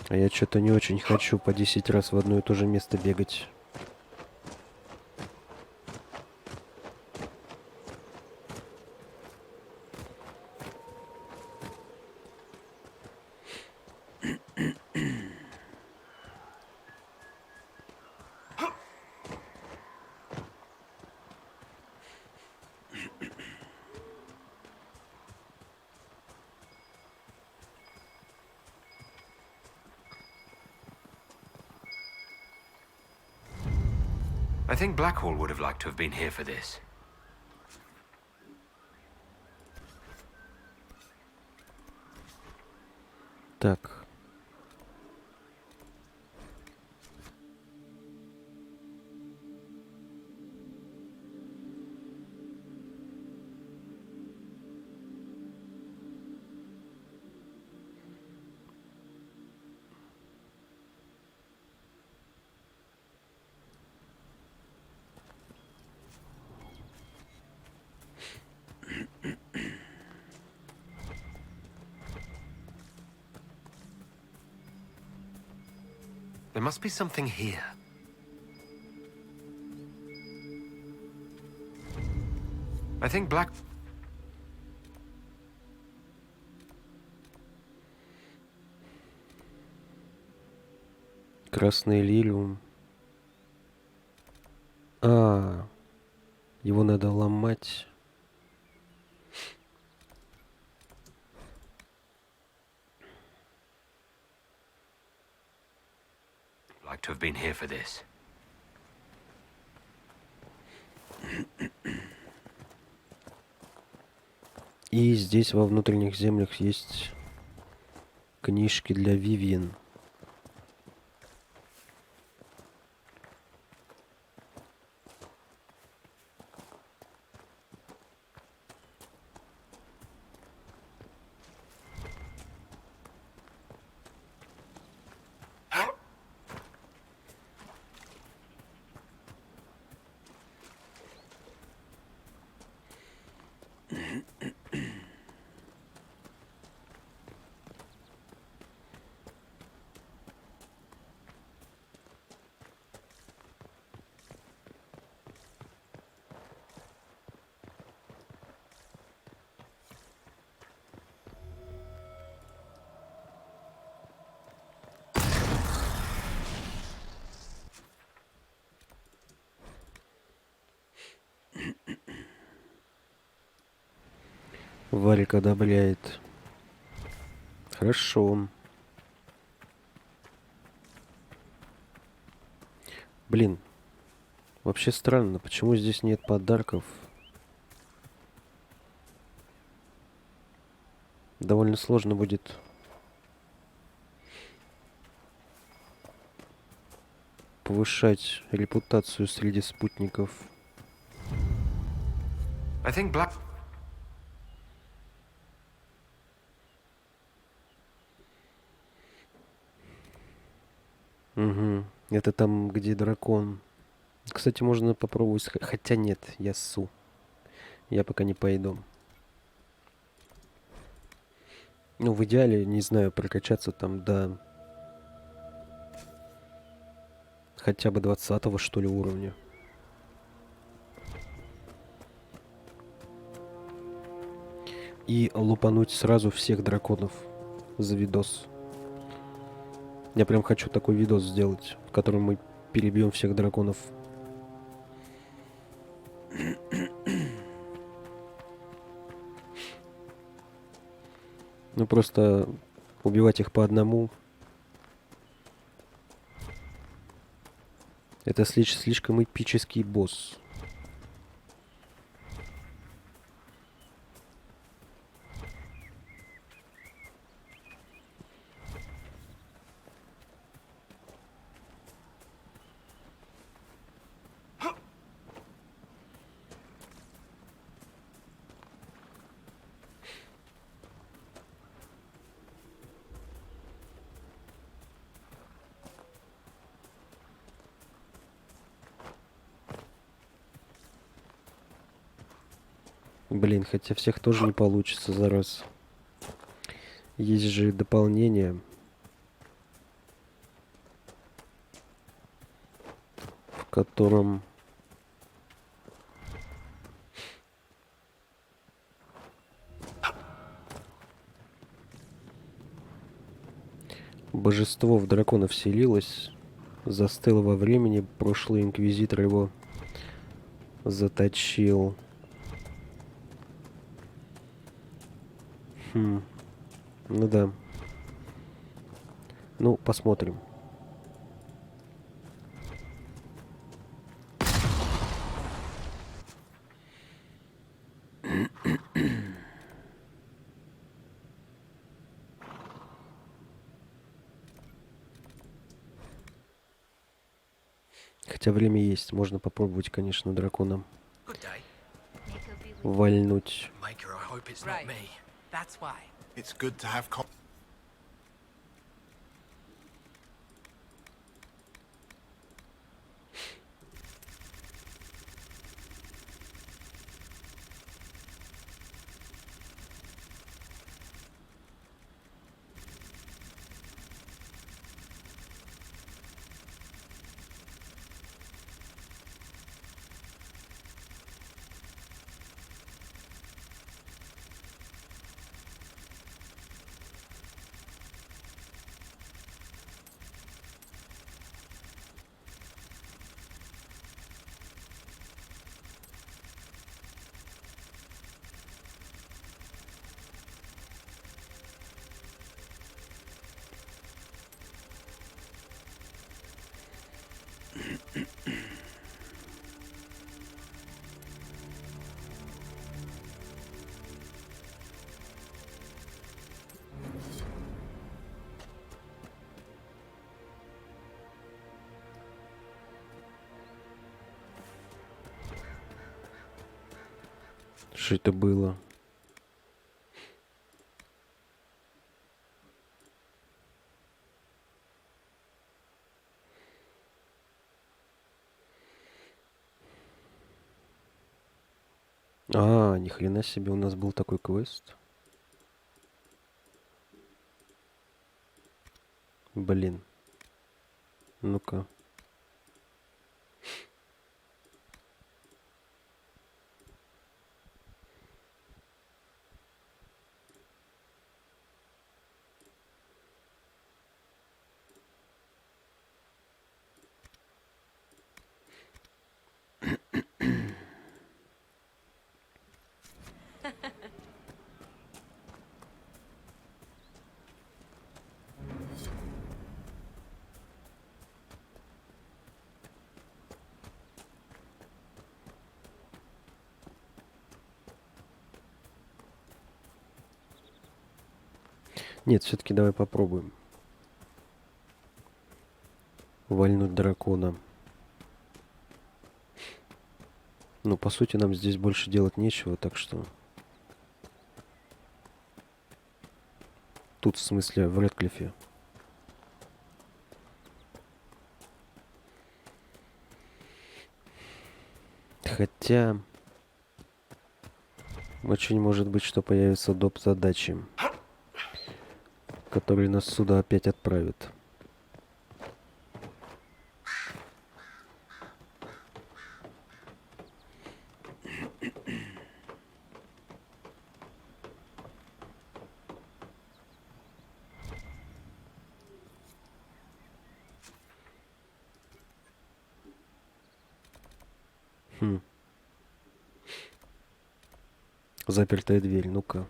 А я что-то не очень хочу по 10 раз в одно и то же место бегать. I think Blackhall would have liked to have been here for this. Так. must be something here. I think Black... Красный лилиум. А, его надо ломать. Like to have been here for this. И здесь во внутренних землях есть книжки для Вивьен. Варик одобряет. Хорошо. Блин. Вообще странно, почему здесь нет подарков? Довольно сложно будет повышать репутацию среди спутников. I think Black... Угу. Это там, где дракон. Кстати, можно попробовать... Хотя нет, я ссу. Я пока не пойду. Ну, в идеале, не знаю, прокачаться там до... хотя бы 20-го, что ли, уровня. И лупануть сразу всех драконов за видос. Я прям хочу такой видос сделать, в котором мы перебьем всех драконов. Ну просто убивать их по одному. Это слишком эпический босс. Блин, хотя всех тоже не получится за раз. Есть же дополнение, в котором божество в дракона вселилось, застыло во времени, прошлый инквизитор его заточил. Ну да. Ну, посмотрим. Хотя время есть, можно попробовать, конечно, дракона вальнуть. That's why. It's good to have Что это было? А, ни хрена себе, у нас был такой квест. Блин. Ну-ка. Нет, все-таки давай попробуем. Вальнуть дракона. Ну, по сути, нам здесь больше делать нечего, так что... Тут, в смысле, в Редклифе. Хотя... Очень может быть, что появятся доп. Задачи, которые нас сюда опять отправят. Запертая дверь, ну-ка.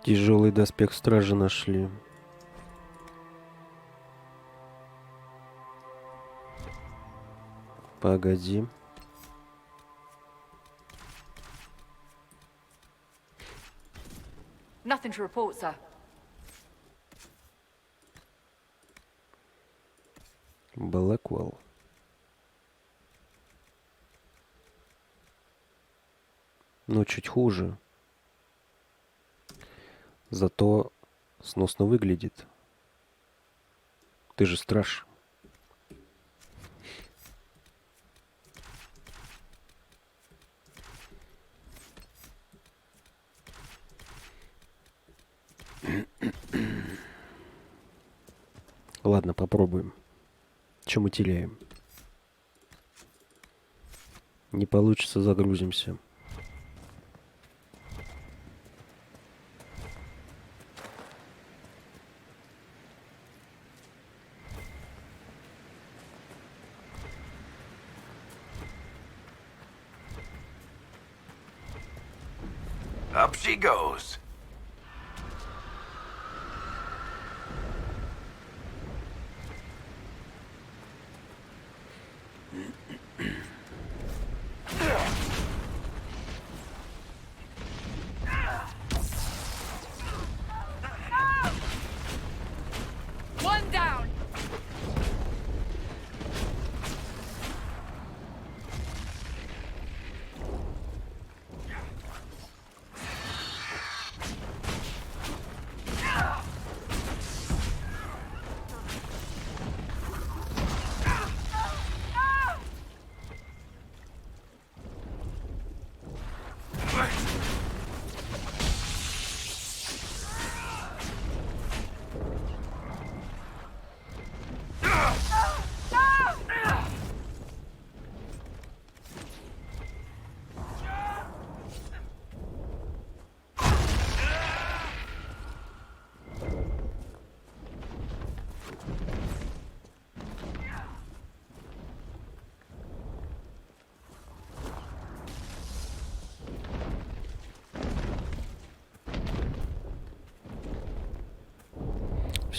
Тяжелый доспех стражи нашли. Погоди. Nothing to report, sir. Блэквелл. Ну, чуть хуже. Зато сносно выглядит. Ты же страж. Ладно, попробуем. Что мы теряем? Не получится, загрузимся. Up she goes. One down.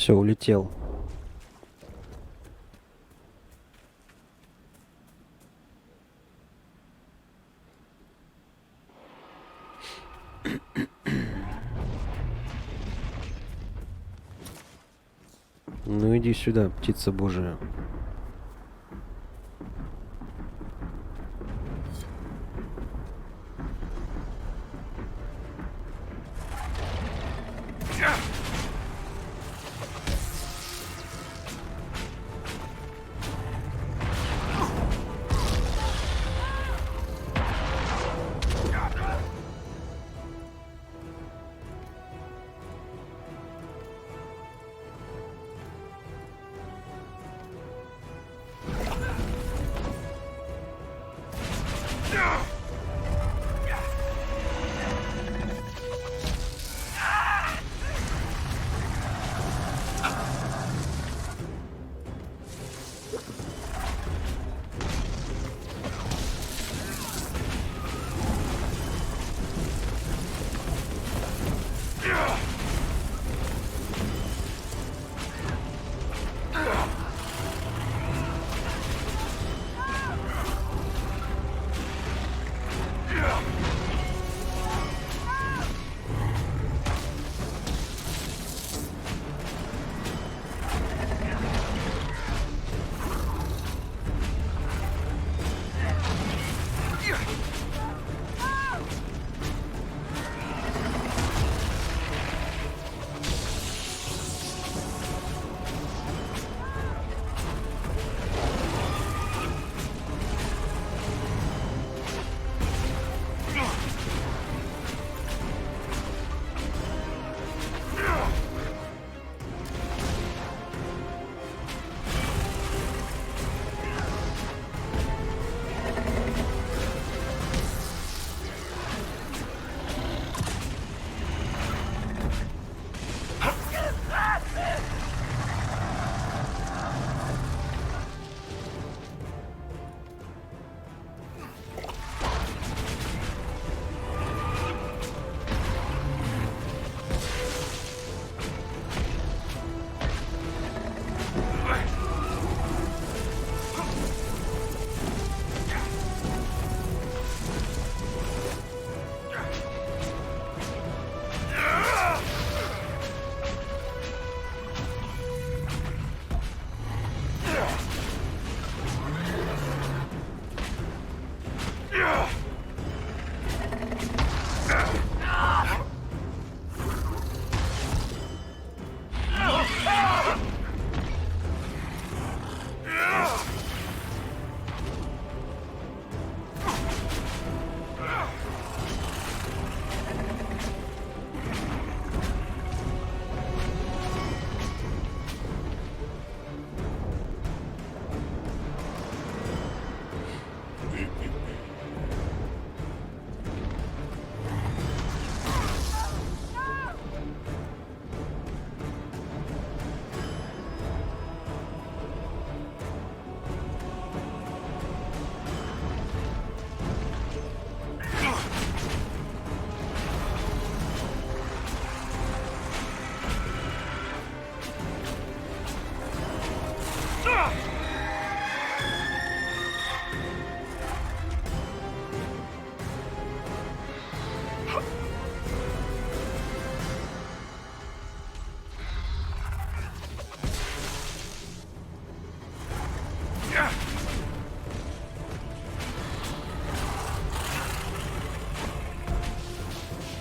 Все, улетел. Ну иди сюда, птица божия.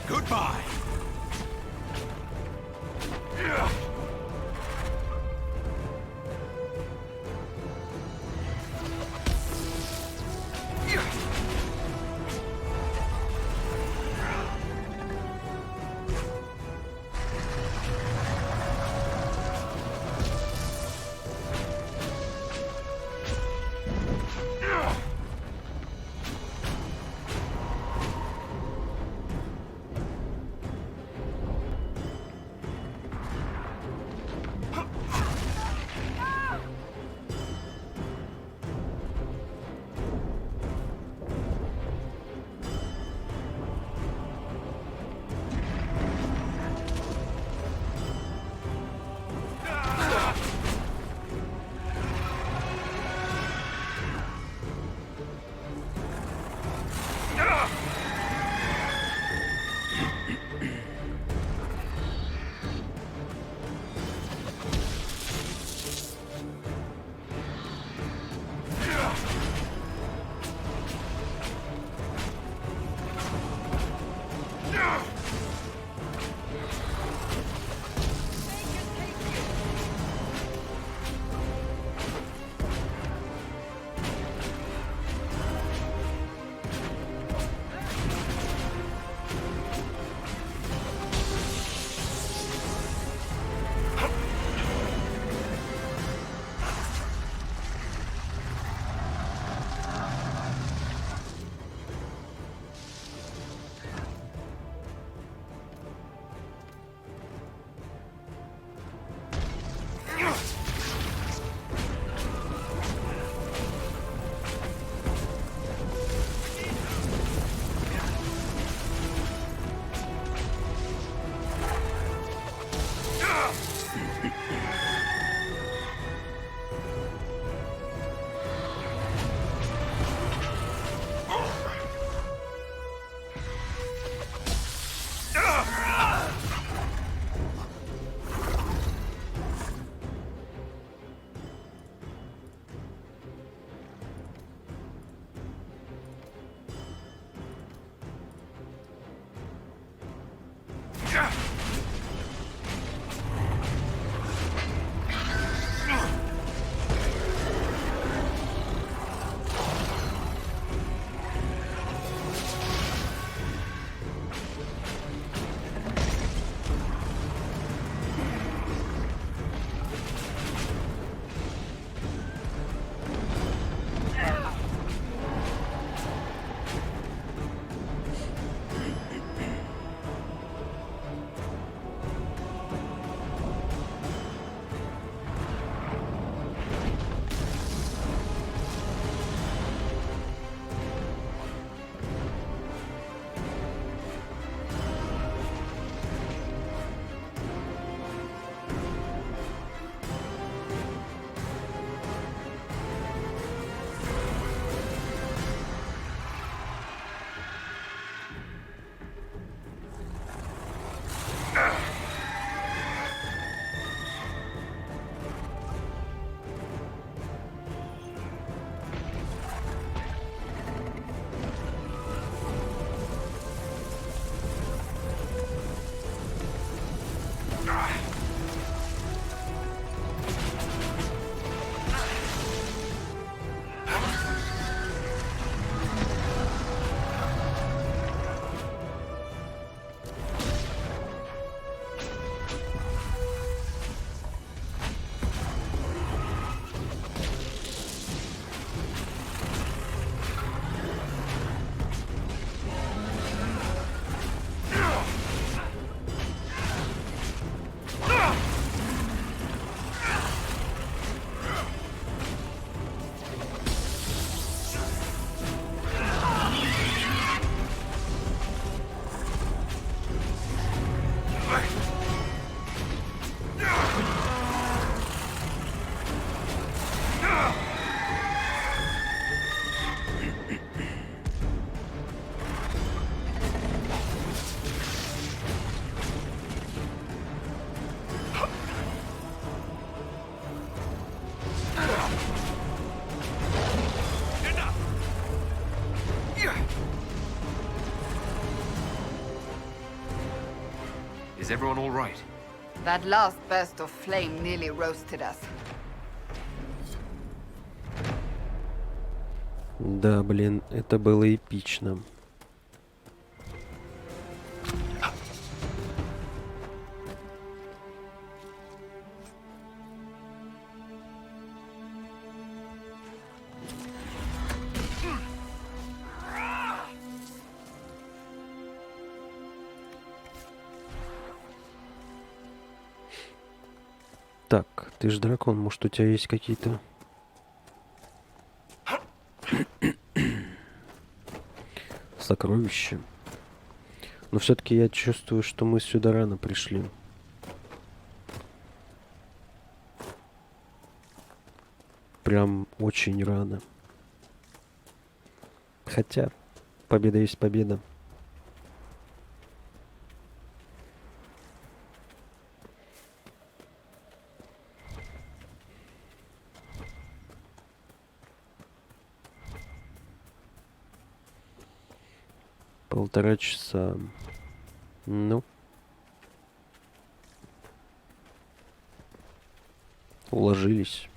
Goodbye. Is everyone all right? That last burst of flame nearly roasted us. Да, блин, это было эпично. Так, ты же дракон, может, у тебя есть какие-то... сокровища. Но все-таки я чувствую, что мы сюда рано пришли. Прям очень рано. Хотя, победа есть победа. Полтора часа. Ну. Уложились.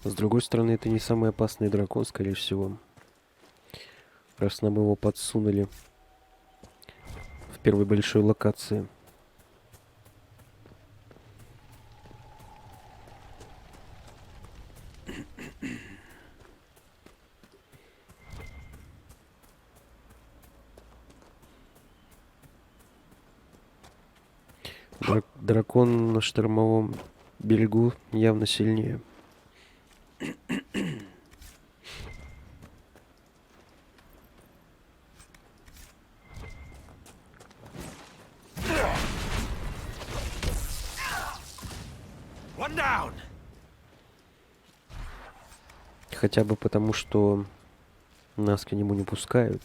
С другой стороны, это не самый опасный дракон, скорее всего. Раз нам его подсунули в первой большой локации. Дракон на штормовом берегу явно сильнее. Хотя бы потому, что нас к нему не пускают.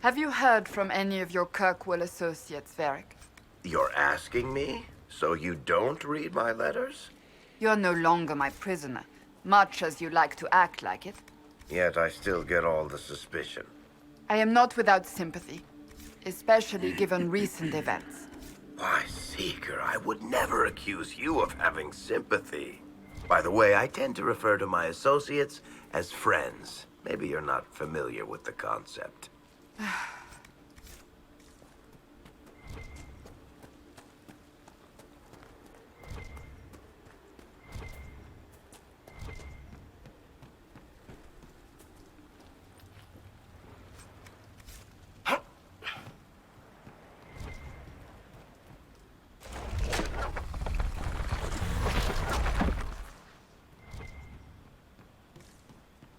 Have you heard from any of your Kirkwall associates, Varric? You're asking me? So you don't read my letters? You're no longer my prisoner, much as you like to act like it. Yet I still get all the suspicion. I am not without sympathy, especially given recent events. Why, Seeker, I would never accuse you of having sympathy. By the way, I tend to refer to my associates as friends. Maybe you're not familiar with the concept.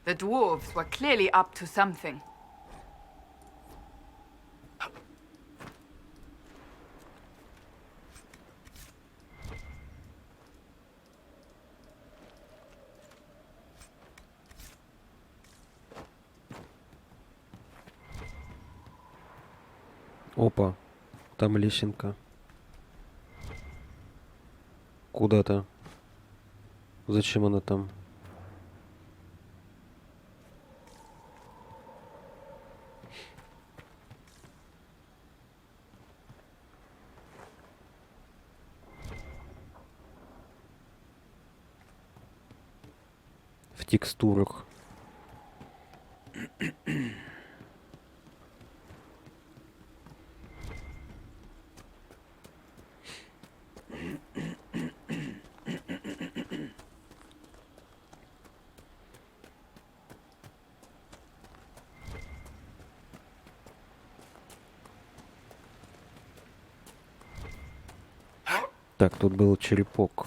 The dwarves were clearly up to something. Опа, там лесенка. Куда-то. Зачем она там? В текстурах. Так, тут был черепок.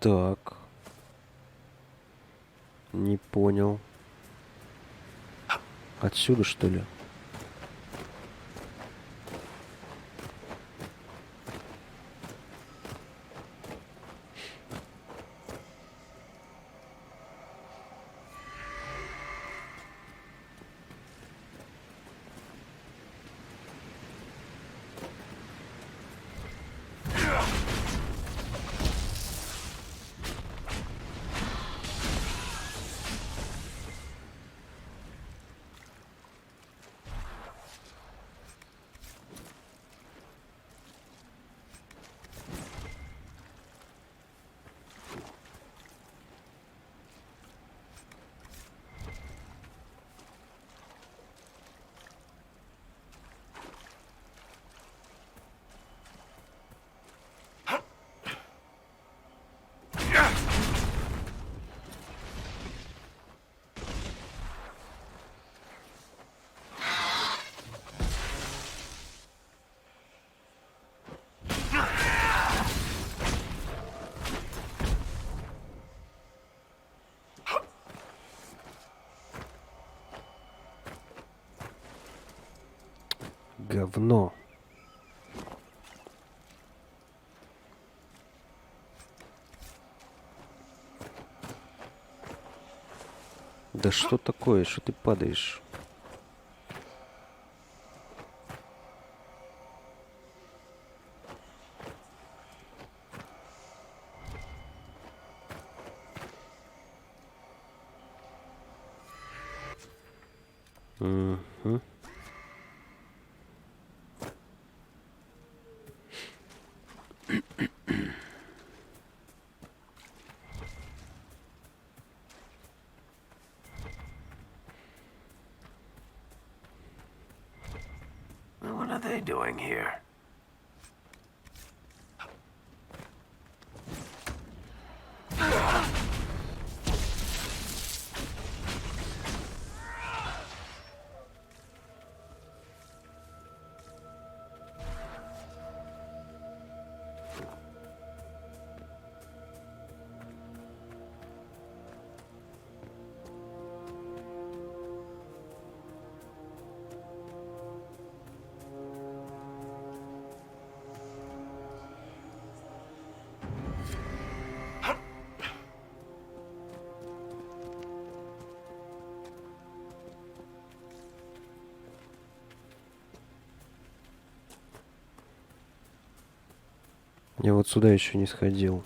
Так. Не понял. Отсюда, что ли? Говно. Да что такое? Что ты падаешь? Угу. What are they doing here? Я вот сюда еще не сходил.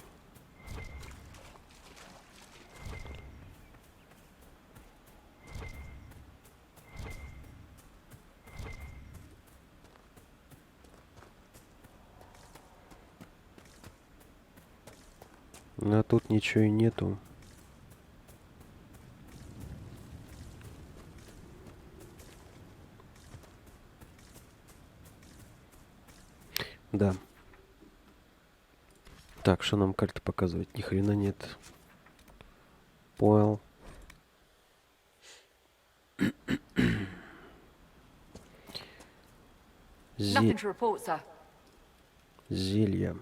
А тут ничего и нету. Да. Так, что нам карта показывает? Ни хрена нет. Понял. Nothing to report, sir. Зелья.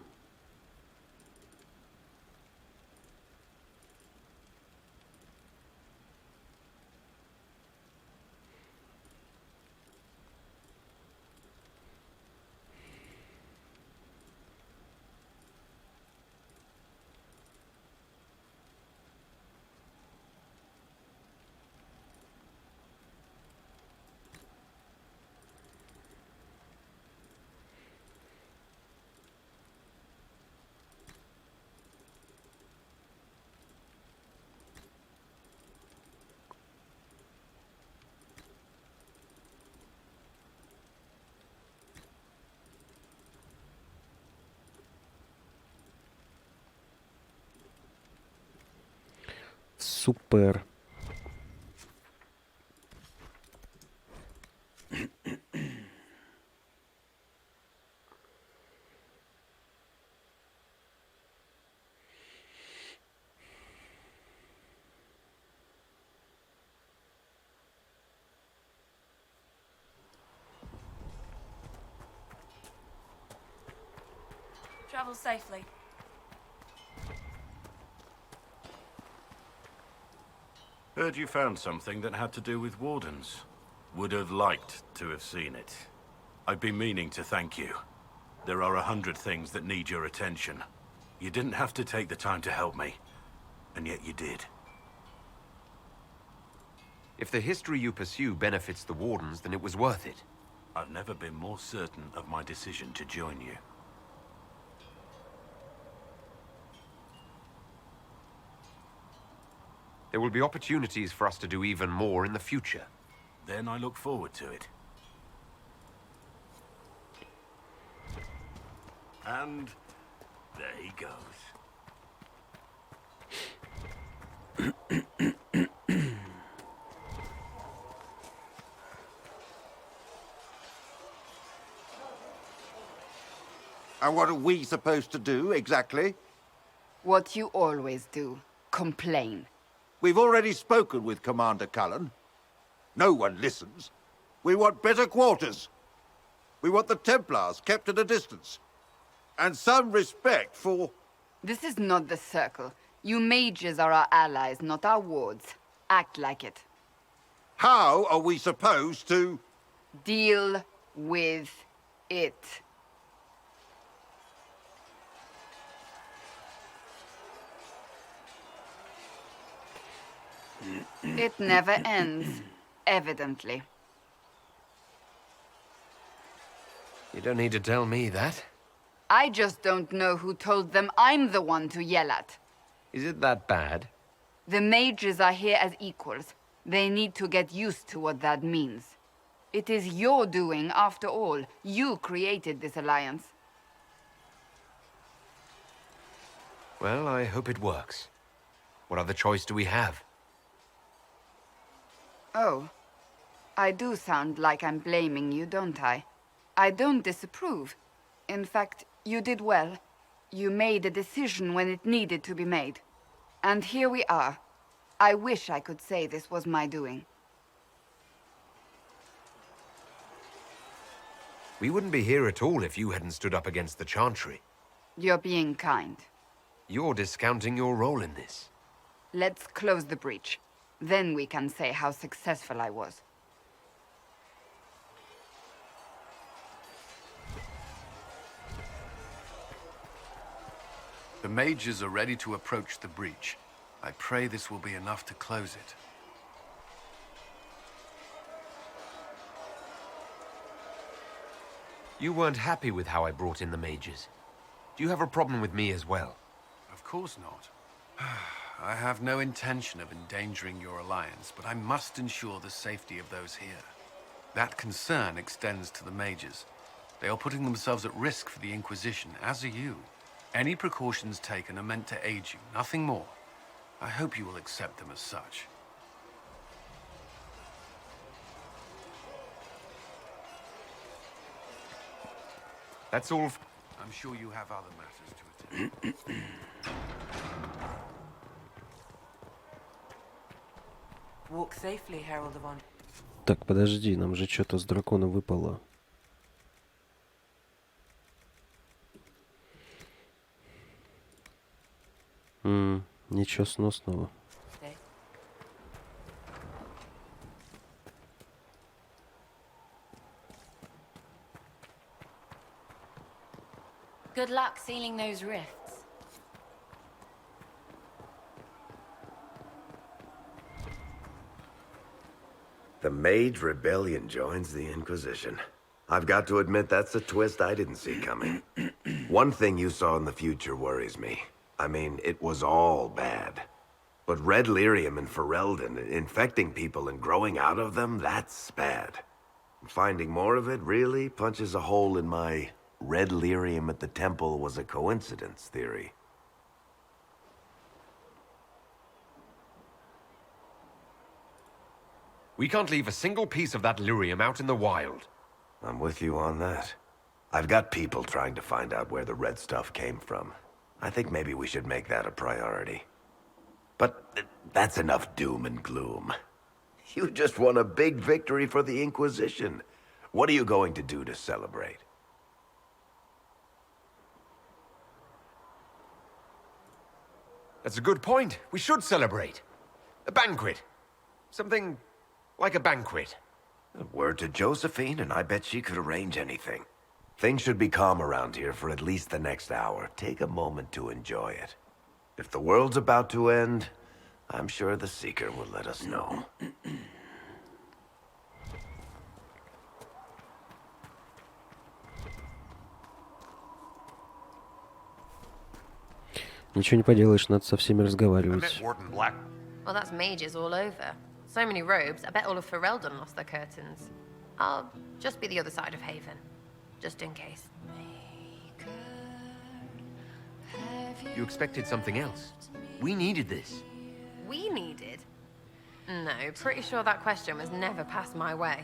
Супер. Travel safely. Heard you found something that had to do with wardens. Would have liked to have seen it. I've been meaning to thank you. There are 100 things that need your attention. You didn't have to take the time to help me, and yet you did. If the history you pursue benefits the Wardens, then it was worth it. I've never been more certain of my decision to join you. There will be opportunities for us to do even more in the future. Then I look forward to it. And there he goes. And what are we supposed to do, exactly? What you always do. Complain. We've already spoken with Commander Cullen. No one listens. We want better quarters. We want the Templars kept at a distance. And some respect for... This is not the Circle. You mages are our allies, not our wards. Act like it. How are we supposed to... Deal with it. It never ends, evidently. You don't need to tell me that. I just don't know who told them I'm the one to yell at. Is it that bad? The mages are here as equals. They need to get used to what that means. It is your doing, after all. You created this alliance. Well, I hope it works. What other choice do we have? Oh. I do sound like I'm blaming you, don't I? I don't disapprove. In fact, you did well. You made a decision when it needed to be made. And here we are. I wish I could say this was my doing. We wouldn't be here at all if you hadn't stood up against the Chantry. You're being kind. You're discounting your role in this. Let's close the breach. Then we can say how successful I was. The mages are ready to approach the breach. I pray this will be enough to close it. You weren't happy with how I brought in the mages. Do you have a problem with me as well? Of course not. I have no intention of endangering your alliance, but I must ensure the safety of those here. That concern extends to the mages. They are putting themselves at risk for the Inquisition, as are you. Any precautions taken are meant to aid you, nothing more. I hope you will accept them as such. That's all. I'm sure you have other matters to attend. Walk safely, Herald of Honor. Так, подожди, нам же что-то с дракона выпало. Ничего сносного. Good luck sealing those rifts. The Mage Rebellion joins the Inquisition. I've got to admit that's a twist I didn't see coming. One thing you saw in the future worries me. I mean, it was all bad. But red lyrium in Ferelden, infecting people and growing out of them, that's bad. Finding more of it really punches a hole in my red lyrium at the temple was a coincidence theory. We can't leave a single piece of that lyrium out in the wild. I'm with you on that. I've got people trying to find out where the red stuff came from. I think maybe we should make that a priority. But that's enough doom and gloom. You just won a big victory for the Inquisition. What are you going to do to celebrate? That's a good point. We should celebrate. A banquet. Something like a banquet. A word to Josephine, and I bet she could arrange anything. Things should be calm around here for at least the next hour. Take a moment to enjoy it. If the world's about to end, I'm sure the Seeker will let us know. Ничего не поделаешь, надо со всеми разговаривать. Well, that's mages all over. So many robes, I bet all of Ferelden lost their curtains. I'll just be the other side of Haven, just in case. You expected something else. We needed this. We needed? No, pretty sure that question was never passed my way.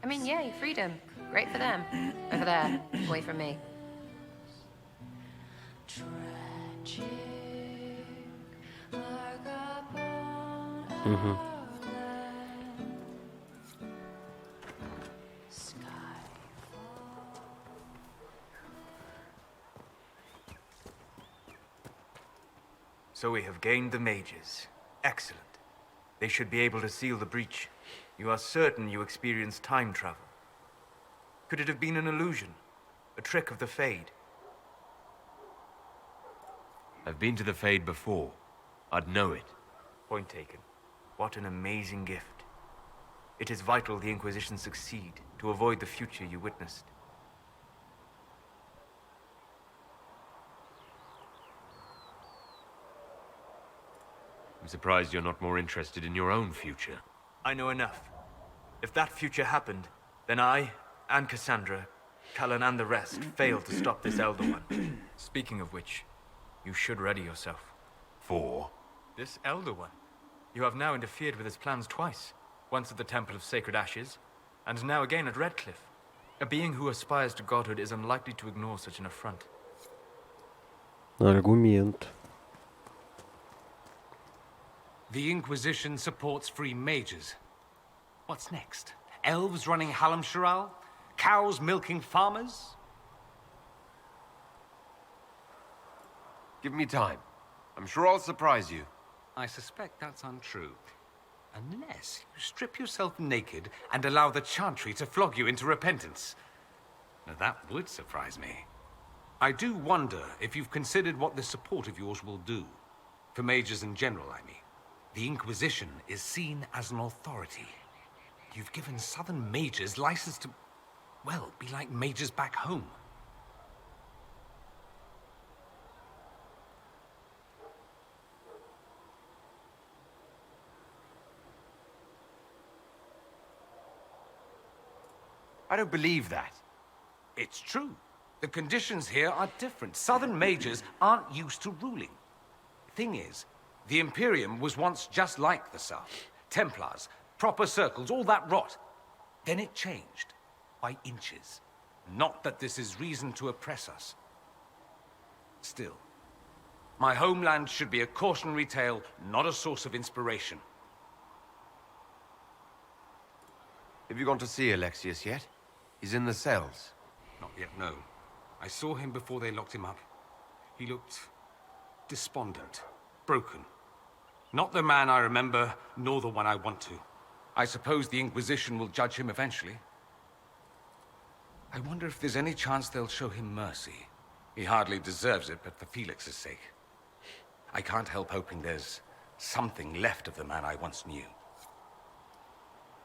I mean, yay, freedom. Great for them. Over there, away from me. Угу. So we have gained the mages. Excellent. They should be able to seal the breach. You are certain you experienced time travel. Could it have been an illusion? A trick of the Fade? I've been to the Fade before. I'd know it. Point taken. What an amazing gift. It is vital the Inquisition succeed to avoid the future you witnessed. I'm surprised you're not more interested in your own future. I know enough. If that future happened, then I, and Cassandra, Cullen and the rest failed to stop this Elder One. Speaking of which, you should ready yourself. For? This Elder One. You have now interfered with his plans twice. Once at the Temple of Sacred Ashes, and now again at Redcliffe. A being who aspires to godhood is unlikely to ignore such an affront. Аргумент. The Inquisition supports free mages. What's next? Elves running Hallamsharal? Cows milking farmers? Give me time. I'm sure I'll surprise you. I suspect that's untrue. Unless you strip yourself naked and allow the Chantry to flog you into repentance. Now that would surprise me. I do wonder if you've considered what this support of yours will do. For mages in general, I mean. The Inquisition is seen as an authority. You've given Southern mages license to, well, be like mages back home. I don't believe that. It's true. The conditions here are different. Southern mages aren't used to ruling. Thing is, the Imperium was once just like the South. Templars, proper circles, all that rot. Then it changed. By inches. Not that this is reason to oppress us. Still, my homeland should be a cautionary tale, not a source of inspiration. Have you gone to see Alexius yet? He's in the cells. Not yet, no. I saw him before they locked him up. He looked despondent, broken. Not the man I remember, nor the one I want to. I suppose the Inquisition will judge him eventually. I wonder if there's any chance they'll show him mercy. He hardly deserves it, but for Felix's sake. I can't help hoping there's something left of the man I once knew.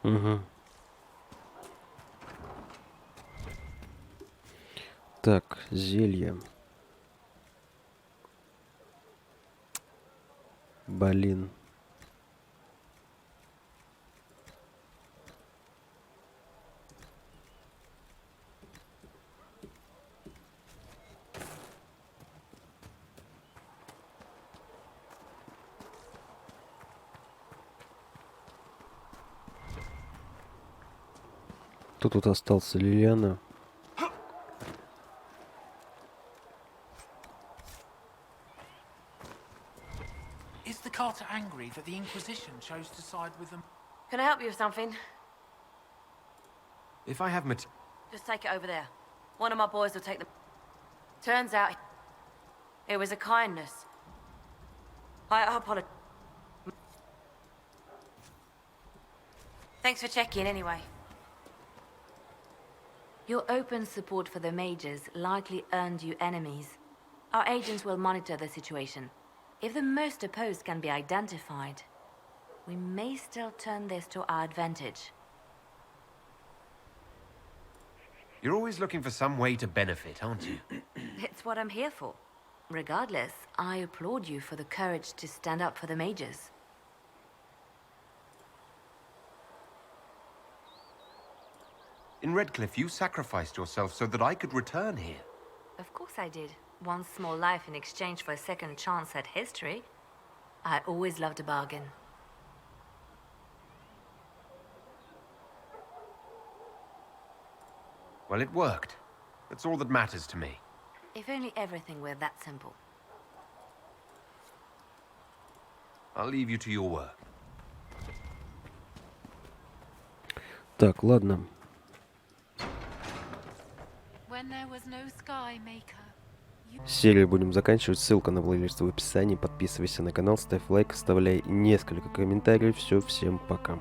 Угу. Так, зелье. Блин. Кто тут остался? Лилиана. Is the Carter angry that the Inquisition chose to side with them? Can I help you with something? If I have Just take it over there. One of my boys will take them. Turns out it was a kindness. I apologize. Thanks for checking anyway. Your open support for the mages likely earned you enemies. Our agents will monitor the situation. If the most opposed can be identified, we may still turn this to our advantage. You're always looking for some way to benefit, aren't you? It's what I'm here for. Regardless, I applaud you for the courage to stand up for the mages. In Redcliffe, you sacrificed yourself so that I could return here. Of course I did. One small life in exchange for a second chance at history. I always loved a bargain. Well, it worked. That's all that matters to me. If only everything were that simple. I'll leave you to your work. Так, ладно. When there was no sky maker. Серию будем заканчивать. Ссылка на плейлист в описании. Подписывайся на канал, ставь лайк, оставляй несколько комментариев. Все, всем пока.